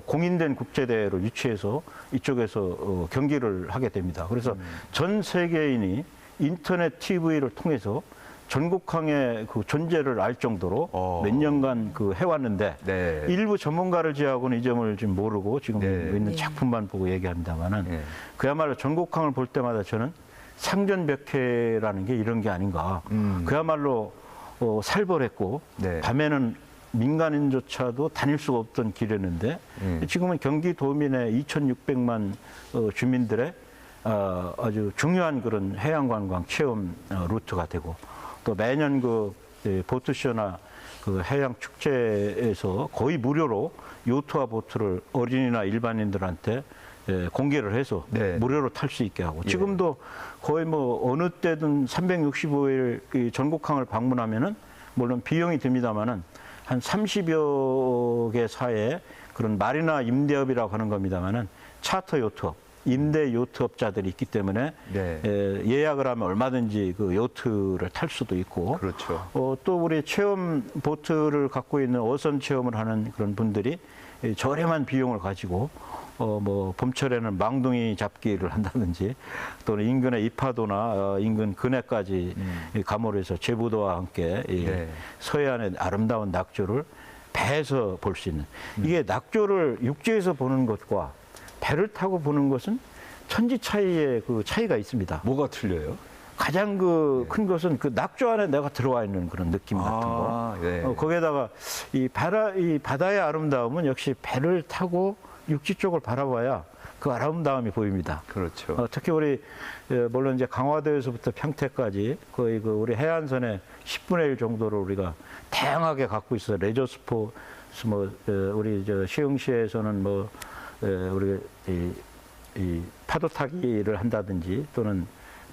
[SPEAKER 3] 공인된 국제 대회를 유치해서 이쪽에서 경기를 하게 됩니다. 그래서 전 세계인이 인터넷 TV를 통해서 전곡항의 그 존재를 알 정도로 몇 년간 해왔는데 일부 전문가를 제외하고는 이 점을 지금 모르고 지금 있는 작품만 보고 얘기합니다만은 그야말로 전곡항을 볼 때마다 저는 상전벽해라는 게 이런 게 아닌가. 그야말로 살벌했고 밤에는 민간인조차도 다닐 수가 없던 길이었는데 지금은 경기도민의 2,600만 주민들의 아주 중요한 그런 해양관광 체험 루트가 되고 또 매년 보트쇼나 해양 축제에서 거의 무료로 요트와 보트를 어린이나 일반인들한테 공개를 해서 무료로 탈 수 있게 하고 지금도 거의 뭐 어느 때든 365일 전곡항을 방문하면은 물론 비용이 듭니다만은 한 30여 개 사의 그런 마리나 임대업이라고 하는 겁니다만은 차터 요트업 임대 요트업자들이 있기 때문에 예약을 하면 얼마든지 그 요트를 탈 수도 있고 또 우리 체험 보트를 갖고 있는 어선 체험을 하는 그런 분들이 저렴한 비용을 가지고 뭐 봄철에는 망둥이 잡기를 한다든지 또는 인근의 이파도나 인근 근해까지 가모를 해서 제부도와 함께 서해안의 아름다운 낙조를 배에서 볼 수 있는 이게 낙조를 육지에서 보는 것과 배를 타고 보는 것은 천지 차이의 그 차이가 있습니다.
[SPEAKER 2] 뭐가 틀려요?
[SPEAKER 3] 가장 큰 것은 그 낙조 안에 내가 들어와 있는 그런 느낌 같은 거. 거기에다가 이 바다의 아름다움은 역시 배를 타고 육지 쪽을 바라봐야 그 아름다움이 보입니다. 특히 우리 물론 이제 강화도에서부터 평택까지 거의 우리 해안선의 10분의 1 정도를 우리가 다양하게 갖고 있어서 레저 스포츠 우리 시흥시에서는 우리 이 파도 타기를 한다든지 또는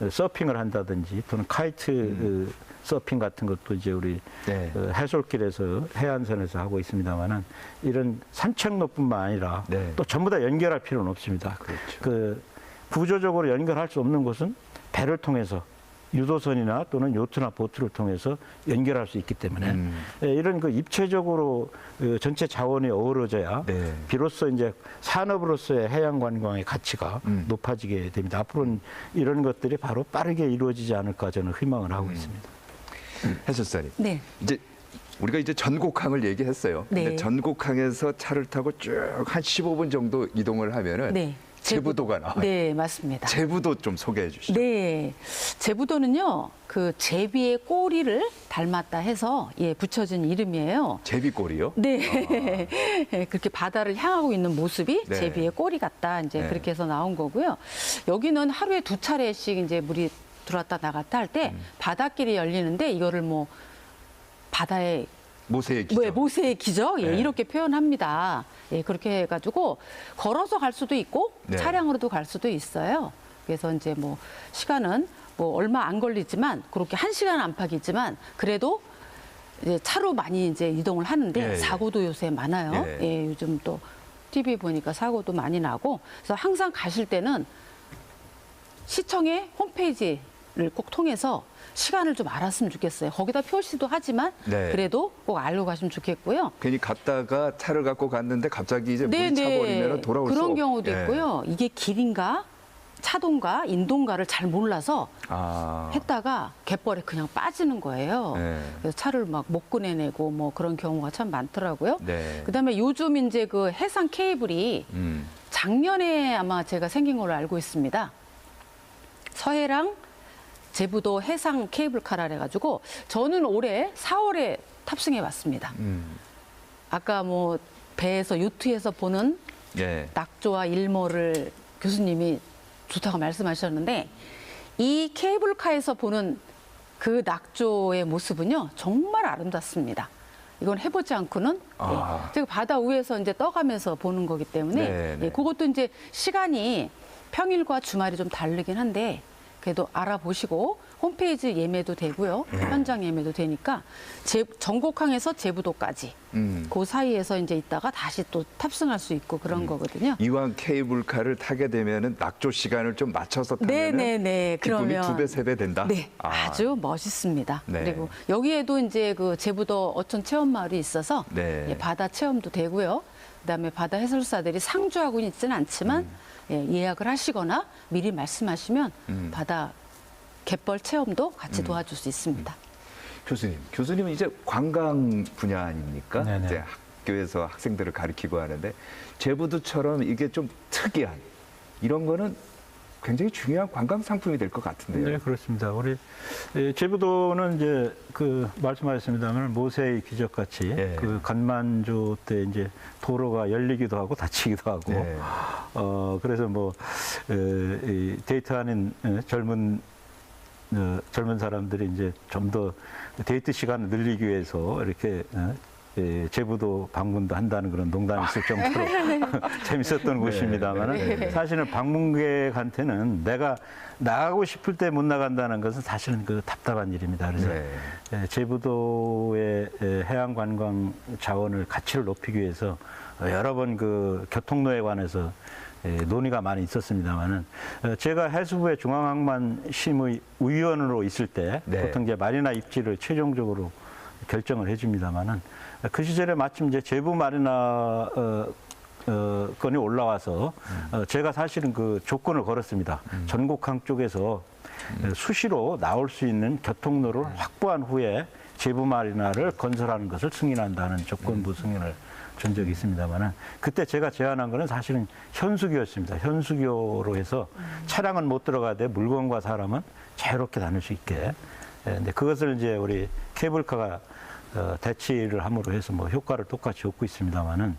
[SPEAKER 3] 서핑을 한다든지 또는 카이트 서핑 같은 것도 이제 우리 해솔길에서 해안선에서 하고 있습니다만은 이런 산책로뿐만 아니라 또 전부 다 연결할 필요는 없습니다. 구조적으로 연결할 수 없는 곳은 배를 통해서 유도선이나 또는 요트나 보트를 통해서 연결할 수 있기 때문에 이런 입체적으로 전체 자원이 어우러져야 비로소 이제 산업으로서의 해양 관광의 가치가 높아지게 됩니다. 앞으로는 이런 것들이 바로 빠르게 이루어지지 않을까 저는 희망을 하고 있습니다.
[SPEAKER 2] 해설사님.
[SPEAKER 4] 네.
[SPEAKER 2] 이제 우리가 이제 전곡항을 얘기했어요.
[SPEAKER 4] 네.
[SPEAKER 2] 근데 전곡항에서 차를 타고 쭉 한 15분 정도 이동을 하면은
[SPEAKER 4] 네.
[SPEAKER 2] 제부도가 나와요.
[SPEAKER 4] 네, 맞습니다.
[SPEAKER 2] 제부도 좀 소개해 주시죠.
[SPEAKER 4] 네, 제부도는요, 그 제비의 꼬리를 닮았다 해서 예 붙여진 이름이에요.
[SPEAKER 2] 제비꼬리요?
[SPEAKER 4] 네, 그렇게 바다를 향하고 있는 모습이
[SPEAKER 2] 네.
[SPEAKER 4] 제비의 꼬리 같다 이제
[SPEAKER 2] 네.
[SPEAKER 4] 그렇게 해서 나온 거고요. 여기는 하루에 2차례씩 이제 물이 들어왔다 나갔다 할 때 바닷길이 열리는데 이거를 뭐 바다에
[SPEAKER 2] 모세의 기적.
[SPEAKER 4] 네, 모세의 기적 예,
[SPEAKER 2] 네.
[SPEAKER 4] 이렇게 표현합니다. 예, 그렇게 해가지고 걸어서 갈 수도 있고
[SPEAKER 2] 네.
[SPEAKER 4] 차량으로도 갈 수도 있어요. 그래서 이제 뭐 시간은 뭐 얼마 안 걸리지만 그렇게 1시간 안팎이지만 그래도 이제 차로 많이 이제 이동을 하는데
[SPEAKER 2] 예, 예.
[SPEAKER 4] 사고도 요새 많아요.
[SPEAKER 2] 예.
[SPEAKER 4] 예, 요즘 또 TV 보니까 사고도 많이 나고 그래서 항상 가실 때는 시청의 홈페이지를 꼭 통해서 시간을 좀 알았으면 좋겠어요. 거기다 표시도 하지만
[SPEAKER 2] 네.
[SPEAKER 4] 그래도 꼭 알고 가시면 좋겠고요.
[SPEAKER 2] 괜히 갔다가 차를 갖고 갔는데 갑자기 이제 물이 차버리면 돌아올 수
[SPEAKER 4] 그런
[SPEAKER 2] 없-
[SPEAKER 4] 경우도
[SPEAKER 2] 예.
[SPEAKER 4] 있고요. 이게 길인가 차도인가 인도인가를 잘 몰라서
[SPEAKER 2] 아.
[SPEAKER 4] 했다가 갯벌에 그냥 빠지는 거예요.
[SPEAKER 2] 네.
[SPEAKER 4] 그래서 차를 막 못 꺼내내고 뭐 그런 경우가 참 많더라고요.
[SPEAKER 2] 네.
[SPEAKER 4] 그다음에 요즘 이제 그 해상 케이블이
[SPEAKER 2] 음.
[SPEAKER 4] 작년에 아마 제가 생긴 걸로 알고 있습니다. 서해랑 제부도 해상 케이블카라 해가지고 저는 올해 4월에 탑승해 왔습니다. 아까 뭐 배에서 요트에서 보는
[SPEAKER 2] 예.
[SPEAKER 4] 낙조와 일몰을 교수님이 좋다고 말씀하셨는데 이 케이블카에서 보는 그 낙조의 모습은요 정말 아름답습니다. 이건 해보지 않고는
[SPEAKER 2] 아.
[SPEAKER 4] 예, 제가 바다 위에서 이제 떠가면서 보는 거기 때문에
[SPEAKER 2] 네, 네.
[SPEAKER 4] 예, 그것도 이제 시간이 평일과 주말이 좀 다르긴 한데 그래도 알아보시고 홈페이지 예매도 되고요.
[SPEAKER 2] 네.
[SPEAKER 4] 현장 예매도 되니까 전곡항에서 제부도까지 그 사이에서 이제 있다가 다시 또 탑승할 수 있고 그런 거거든요.
[SPEAKER 2] 이왕 케이블카를 타게 되면은 낙조 시간을 좀 맞춰서 타면은
[SPEAKER 4] 네네네.
[SPEAKER 2] 기쁨이
[SPEAKER 4] 그러면
[SPEAKER 2] 2배, 3배 된다.
[SPEAKER 4] 네,
[SPEAKER 2] 아.
[SPEAKER 4] 아주 멋있습니다.
[SPEAKER 2] 네.
[SPEAKER 4] 그리고 여기에도 이제 그 제부도 어촌 체험 마을이 있어서
[SPEAKER 2] 네.
[SPEAKER 4] 예, 바다 체험도 되고요. 그다음에 바다 해설사들이 상주하고는 있지는 않지만 예, 예약을 하시거나 미리 말씀하시면 바다 갯벌 체험도 같이 도와줄 수 있습니다.
[SPEAKER 2] 교수님은 이제 관광 분야 아닙니까?
[SPEAKER 3] 네네.
[SPEAKER 2] 이제 학교에서 학생들을 가르치고 하는데 제부도처럼 이게 좀 특이한 이런 거는 굉장히 중요한 관광 상품이 될 것 같은데요.
[SPEAKER 3] 네, 그렇습니다. 우리 제부도는 이제 그 말씀하셨습니다만 모세의 기적같이
[SPEAKER 2] 예.
[SPEAKER 3] 그 간만조 때 이제 도로가 열리기도 하고 닫히기도 하고
[SPEAKER 2] 네.
[SPEAKER 3] 그래서 뭐 이 데이트하는 젊은 사람들이 이제 좀 더 데이트 시간을 늘리기 위해서 이렇게 제부도 방문도 한다는 그런 농담이 있을 정도로 재밌었던 곳입니다만 사실은 방문객한테는 내가 나가고 싶을 때 못 나간다는 것은 사실은 그 답답한 일입니다. 그래서 제부도의 해양 관광 자원을 가치를 높이기 위해서 여러 번 그 교통로에 관해서 논의가 많이 있었습니다만은 제가 해수부의 중앙항만심의 위원으로 있을 때
[SPEAKER 2] 네.
[SPEAKER 3] 보통 이제 마리나 입지를 최종적으로 결정을 해줍니다만은 그 시절에 마침 이제 제부 마리나 건이 올라와서 제가 사실은 그 조건을 걸었습니다. 전곡항 쪽에서 수시로 나올 수 있는 교통로를 확보한 후에 제부 마리나를 건설하는 것을 승인한다는 조건부 승인을 준 적이 있습니다만은 그때 제가 제안한 거는 사실은 현수교였습니다. 현수교로 해서 차량은 못 들어가되 물건과 사람은 자유롭게 다닐 수 있게. 근데 그것을 이제 우리 케이블카가 대치를 함으로 해서 뭐 효과를 똑같이 얻고 있습니다만은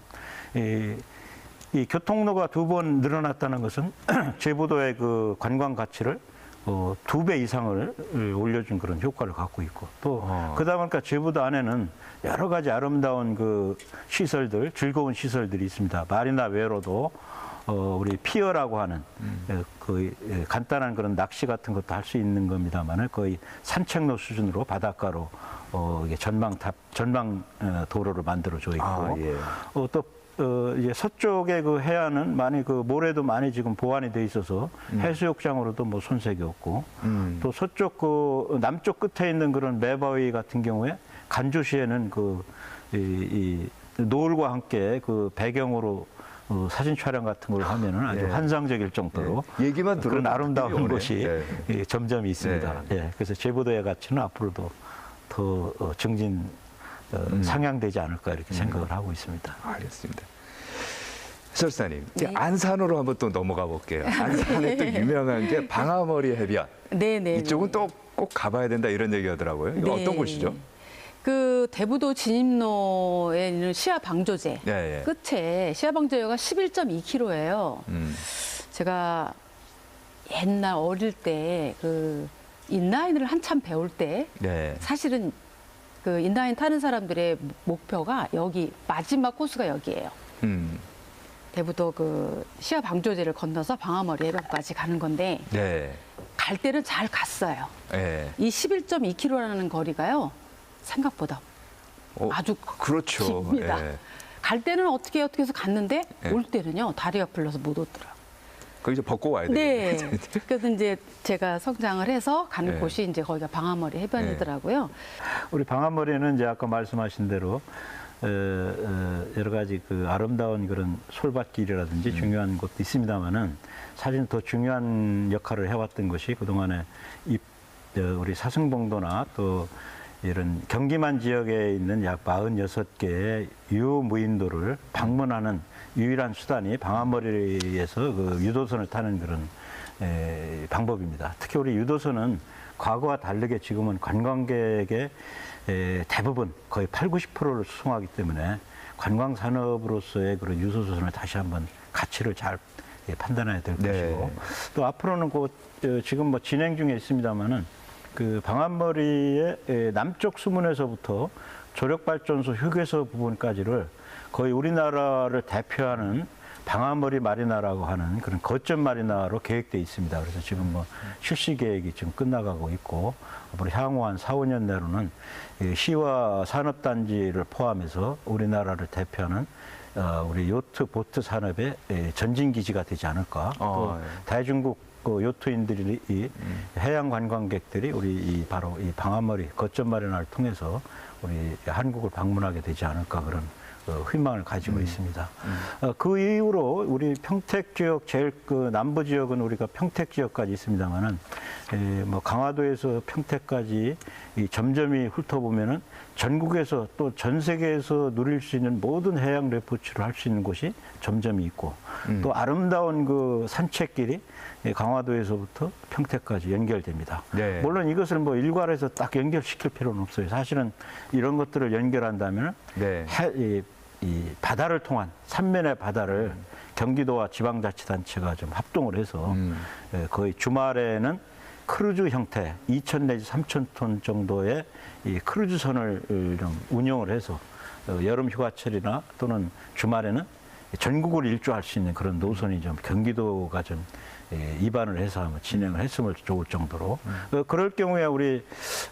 [SPEAKER 3] 이 교통로가 2번 늘어났다는 것은 제부도의 그 관광 가치를 2배 이상을 올려준 그런 효과를 갖고 있고 또 그러다 보니까 제부도 안에는 여러 가지 아름다운 그 시설들, 즐거운 시설들이 있습니다. 마리나 외로도 우리 피어라고 하는 그 간단한 그런 낚시 같은 것도 할 수 있는 겁니다만은 거의 산책로 수준으로 바닷가로 이게 전망 도로를 만들어져 있고 또 이제 서쪽의 그 해안은 많이 그 모래도 많이 지금 보완이 돼 있어서 해수욕장으로도 뭐 손색이 없고 또 서쪽 그 남쪽 끝에 있는 그런 메바위 같은 경우에 간조시에는 이 노을과 함께 그 배경으로 사진 촬영 같은 걸 하면은 아주 환상적일 정도로
[SPEAKER 2] 얘기만 들어도
[SPEAKER 3] 그런 아름다운
[SPEAKER 2] 오네.
[SPEAKER 3] 곳이 점점 있습니다. 그래서 제부도의 가치는 앞으로도 더 증진 상향되지 않을까 이렇게 생각을 하고 있습니다.
[SPEAKER 2] 알겠습니다. 해설사님, 이제
[SPEAKER 4] 네.
[SPEAKER 2] 안산으로 한번 또 넘어가 볼게요. 안산에 또 유명한 게 방아머리 해변.
[SPEAKER 4] 네네.
[SPEAKER 2] 이쪽은 또 꼭 가봐야 된다 이런 얘기하더라고요. 이거
[SPEAKER 4] 네.
[SPEAKER 2] 어떤 곳이죠?
[SPEAKER 4] 그 대부도 진입로에 있는 시야 방조제
[SPEAKER 2] 예, 예.
[SPEAKER 4] 끝에 시야 방조제가 11.2km예요. 제가 옛날 어릴 때 그 인라인을 한참 배울 때
[SPEAKER 2] 네.
[SPEAKER 4] 사실은 그 인라인 타는 사람들의 목표가 여기 마지막 코스가 여기예요. 대부도 그 시야 방조제를 건너서 방아머리 해변까지 가는 건데
[SPEAKER 2] 네.
[SPEAKER 4] 갈 때는 잘 갔어요.
[SPEAKER 2] 예.
[SPEAKER 4] 이 11.2km라는 거리가요 생각보다 아주
[SPEAKER 2] 그렇죠.
[SPEAKER 4] 깁니다.
[SPEAKER 2] 예.
[SPEAKER 4] 갈 때는 어떻게 해서 갔는데
[SPEAKER 2] 예.
[SPEAKER 4] 올 때는요 다리가 불러서 못 오더라고요.
[SPEAKER 2] 거기 이제 벗고 와야
[SPEAKER 4] 네.
[SPEAKER 2] 되겠네.
[SPEAKER 4] 그래서 이제 제가 성장을 해서 가는
[SPEAKER 2] 네.
[SPEAKER 4] 곳이 이제 거기가 방아머리 해변이더라고요.
[SPEAKER 3] 우리 방아머리는 이제 아까 말씀하신 대로 여러 가지 그 아름다운 그런 솔밭길이라든지 중요한 곳도 있습니다만은 사실 더 중요한 역할을 해왔던 것이 그동안에 우리 사승봉도나 또 이런 경기만 지역에 있는 약 46개의 유무인도를 방문하는 유일한 수단이 방아머리에서 그 유도선을 타는 그런 방법입니다. 특히 우리 유도선은 과거와 다르게 지금은 관광객의 대부분 거의 80~90%를 수송하기 때문에 관광 산업으로서의 그런 유도선을 다시 한번 가치를 잘 판단해야 될
[SPEAKER 2] 네.
[SPEAKER 3] 것이고 또 앞으로는 지금 뭐 진행 중에 있습니다만은 그 방아머리의 남쪽 수문에서부터 조력발전소 휴게소 부분까지를 거의 우리나라를 대표하는 방아머리 마리나라고 하는 그런 거점 마리나로 계획돼 있습니다. 그래서 지금 뭐 실시 계획이 지금 끝나가고 있고 앞으로 향후 한 4~5년 내로는 시와 산업단지를 포함해서 우리나라를 대표하는 우리 요트 보트 산업의 전진 기지가 되지 않을까. 또 대중국 요트인들이 해양 관광객들이 우리 바로 이 방아머리 거점 마리나를 통해서 우리 한국을 방문하게 되지 않을까 그런 희망을 가지고 있습니다. 그 이후로 우리 평택 지역 제일 그 남부 지역은 우리가 평택 지역까지 있습니다만은 뭐 강화도에서 평택까지 이 점점이 훑어보면은 전국에서 또 전 세계에서 누릴 수 있는 모든 해양 레포츠를 할 수 있는 곳이 점점이 있고 또 아름다운 그 산책길이 강화도에서부터 평택까지 연결됩니다.
[SPEAKER 2] 네.
[SPEAKER 3] 물론 이것을 뭐 일괄해서 딱 연결시킬 필요는 없어요. 사실은 이런 것들을 연결한다면
[SPEAKER 2] 네.
[SPEAKER 3] 이 바다를 통한 삼면의 바다를 경기도와 지방자치단체가 좀 합동을 해서 거의 주말에는 크루즈 형태 2,000 내지 3,000톤 정도의 이 크루즈선을 좀 운영을 해서 여름 휴가철이나 또는 주말에는 전국을 일주할 수 있는 그런 노선이 좀 경기도가 좀 입안을 해서 한번 진행을 했으면 좋을 정도로 그럴 경우에 우리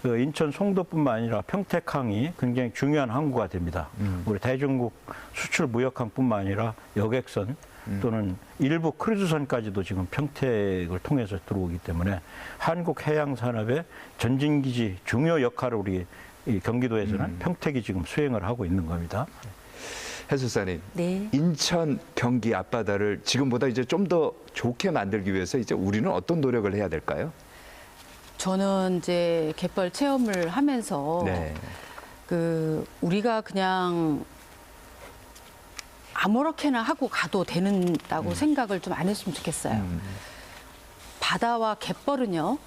[SPEAKER 3] 인천 송도뿐만 아니라 평택항이 굉장히 중요한 항구가 됩니다. 우리 대중국 수출 무역항뿐만 아니라 여객선 또는 일부 크루즈선까지도 지금 평택을 통해서 들어오기 때문에 한국 해양 산업의 전진기지 중요 역할을 우리 이 경기도에서는 평택이 지금 수행을 하고 있는 겁니다.
[SPEAKER 2] 해설사님,
[SPEAKER 4] 네.
[SPEAKER 2] 인천, 경기 앞바다를 지금보다 이제 좀 더 좋게 만들기 위해서 이제 우리는 어떤 노력을 해야 될까요?
[SPEAKER 4] 저는 이제 갯벌 체험을 하면서
[SPEAKER 2] 네.
[SPEAKER 4] 그 우리가 그냥 아무렇게나 하고 가도 되는다고 생각을 좀 안 했으면 좋겠어요. 바다와 갯벌은요,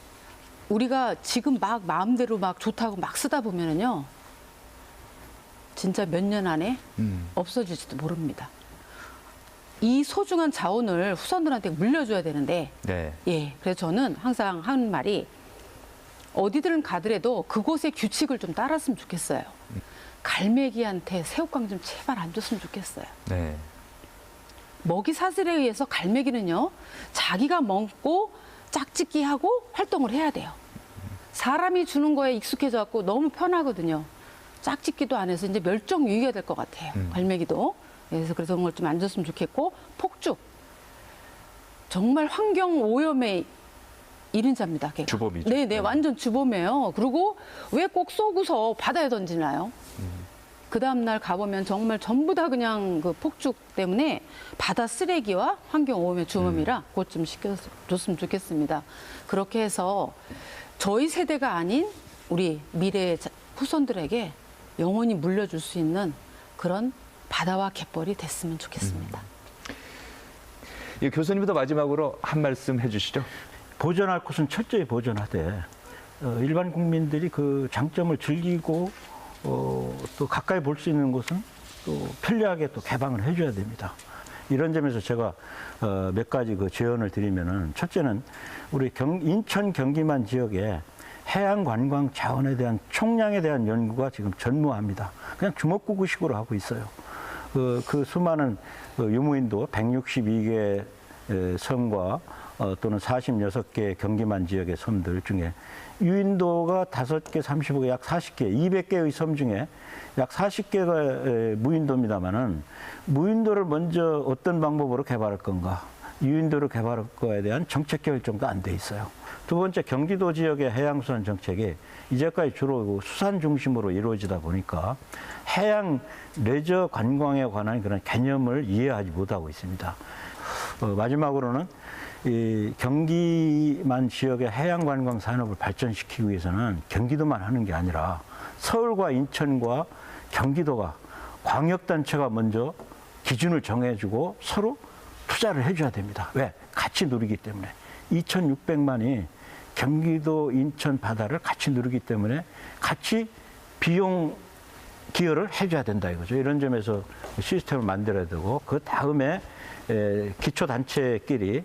[SPEAKER 4] 우리가 지금 막 마음대로 막 좋다고 막 쓰다 보면은요, 진짜 몇 년 안에 없어질지도 모릅니다. 이 소중한 자원을 후손들한테 물려줘야 되는데,
[SPEAKER 2] 네.
[SPEAKER 4] 예, 그래서 저는 항상 하는 말이 어디든 가더라도 그곳의 규칙을 좀 따랐으면 좋겠어요. 갈매기한테 새우깡 좀 제발 안 줬으면 좋겠어요.
[SPEAKER 2] 네.
[SPEAKER 4] 먹이 사슬에 의해서 갈매기는요, 자기가 먹고 짝짓기 하고 활동을 해야 돼요. 사람이 주는 거에 익숙해져 갖고 너무 편하거든요. 짝짓기도 안 해서 이제 멸종 위기가 될 것 같아요. 갈매기도. 그래서 그런 걸 좀 안 줬으면 좋겠고, 폭죽. 정말 환경 오염의 1인자입니다. 걔가.
[SPEAKER 2] 주범이죠.
[SPEAKER 4] 네네, 완전 주범이에요. 그리고 왜 꼭 쏘고서 바다에 던지나요? 그 다음날 가보면 정말 전부 다 그냥 그 폭죽 때문에 바다 쓰레기와 환경 오염의 주범이라 그것 좀 시켜줬으면 좋겠습니다. 그렇게 해서 저희 세대가 아닌 우리 미래의 후손들에게 영원히 물려줄 수 있는 그런 바다와 갯벌이 됐으면 좋겠습니다.
[SPEAKER 2] 이 교수님도 마지막으로 한 말씀 해주시죠.
[SPEAKER 3] 보존할 것은 철저히 보존하되 일반 국민들이 그 장점을 즐기고 또 가까이 볼 수 있는 것은 또 편리하게 또 개방을 해줘야 됩니다. 이런 점에서 제가 몇 가지 그 제언을 드리면은 첫째는 우리 인천 경기만 지역에 해양 관광 자원에 대한 총량에 대한 연구가 지금 전무합니다. 그냥 주먹구구식으로 하고 있어요. 그 수많은 유무인도 162개 섬과 또는 46개 경기만 지역의 섬들 중에 유인도가 5개, 35개, 약 40개, 200개의 섬 중에 약 40개가 무인도입니다만은 무인도를 먼저 어떤 방법으로 개발할 건가, 유인도를 개발할 거에 대한 정책 결정도 안 돼 있어요. 두 번째, 경기도 지역의 해양수산 정책이 이제까지 주로 수산 중심으로 이루어지다 보니까 해양 레저 관광에 관한 그런 개념을 이해하지 못하고 있습니다. 마지막으로는 이 경기만 지역의 해양 관광 산업을 발전시키기 위해서는 경기도만 하는 게 아니라 서울과 인천과 경기도가 광역단체가 먼저 기준을 정해주고 서로 투자를 해줘야 됩니다. 왜? 같이 누리기 때문에. 2,600만이 경기도 인천 바다를 같이 누리기 때문에 같이 비용 기여를 해줘야 된다 이거죠. 이런 점에서 시스템을 만들어야 되고 그 다음에 기초단체끼리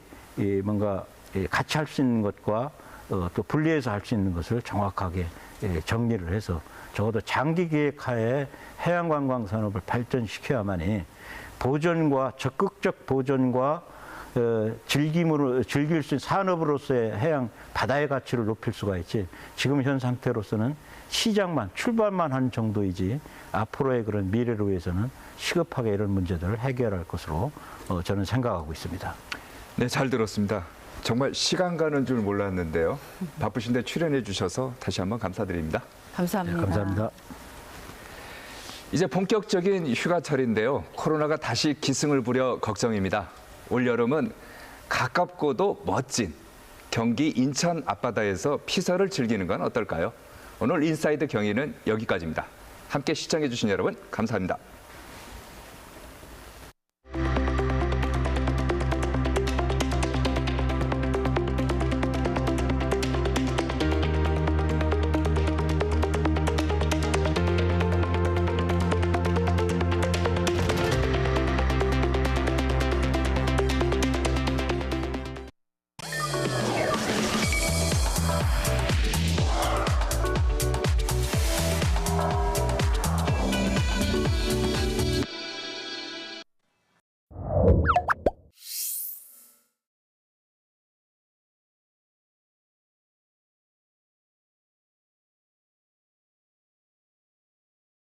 [SPEAKER 3] 뭔가 같이 할 수 있는 것과 또 분리해서 할 수 있는 것을 정확하게 정리를 해서 적어도 장기 계획하에 해양관광 산업을 발전시켜야만이 보존과 적극적 보존과 즐길 수 있는 산업으로서의 해양 바다의 가치를 높일 수가 있지 지금 현 상태로서는 시장만 출발만 한 정도이지 앞으로의 그런 미래를 위해서는 시급하게 이런 문제들을 해결할 것으로 저는 생각하고 있습니다.
[SPEAKER 2] 네, 잘 들었습니다. 정말 시간 가는 줄 몰랐는데요. 바쁘신데 출연해 주셔서 다시 한번 감사드립니다.
[SPEAKER 4] 감사합니다.
[SPEAKER 3] 네, 감사합니다.
[SPEAKER 2] 이제 본격적인 휴가철인데요. 코로나가 다시 기승을 부려 걱정입니다. 올여름은 가깝고도 멋진 경기 인천 앞바다에서 피서를 즐기는 건 어떨까요? 오늘 인사이드 경위는 여기까지입니다. 함께 시청해 주신 여러분 감사합니다.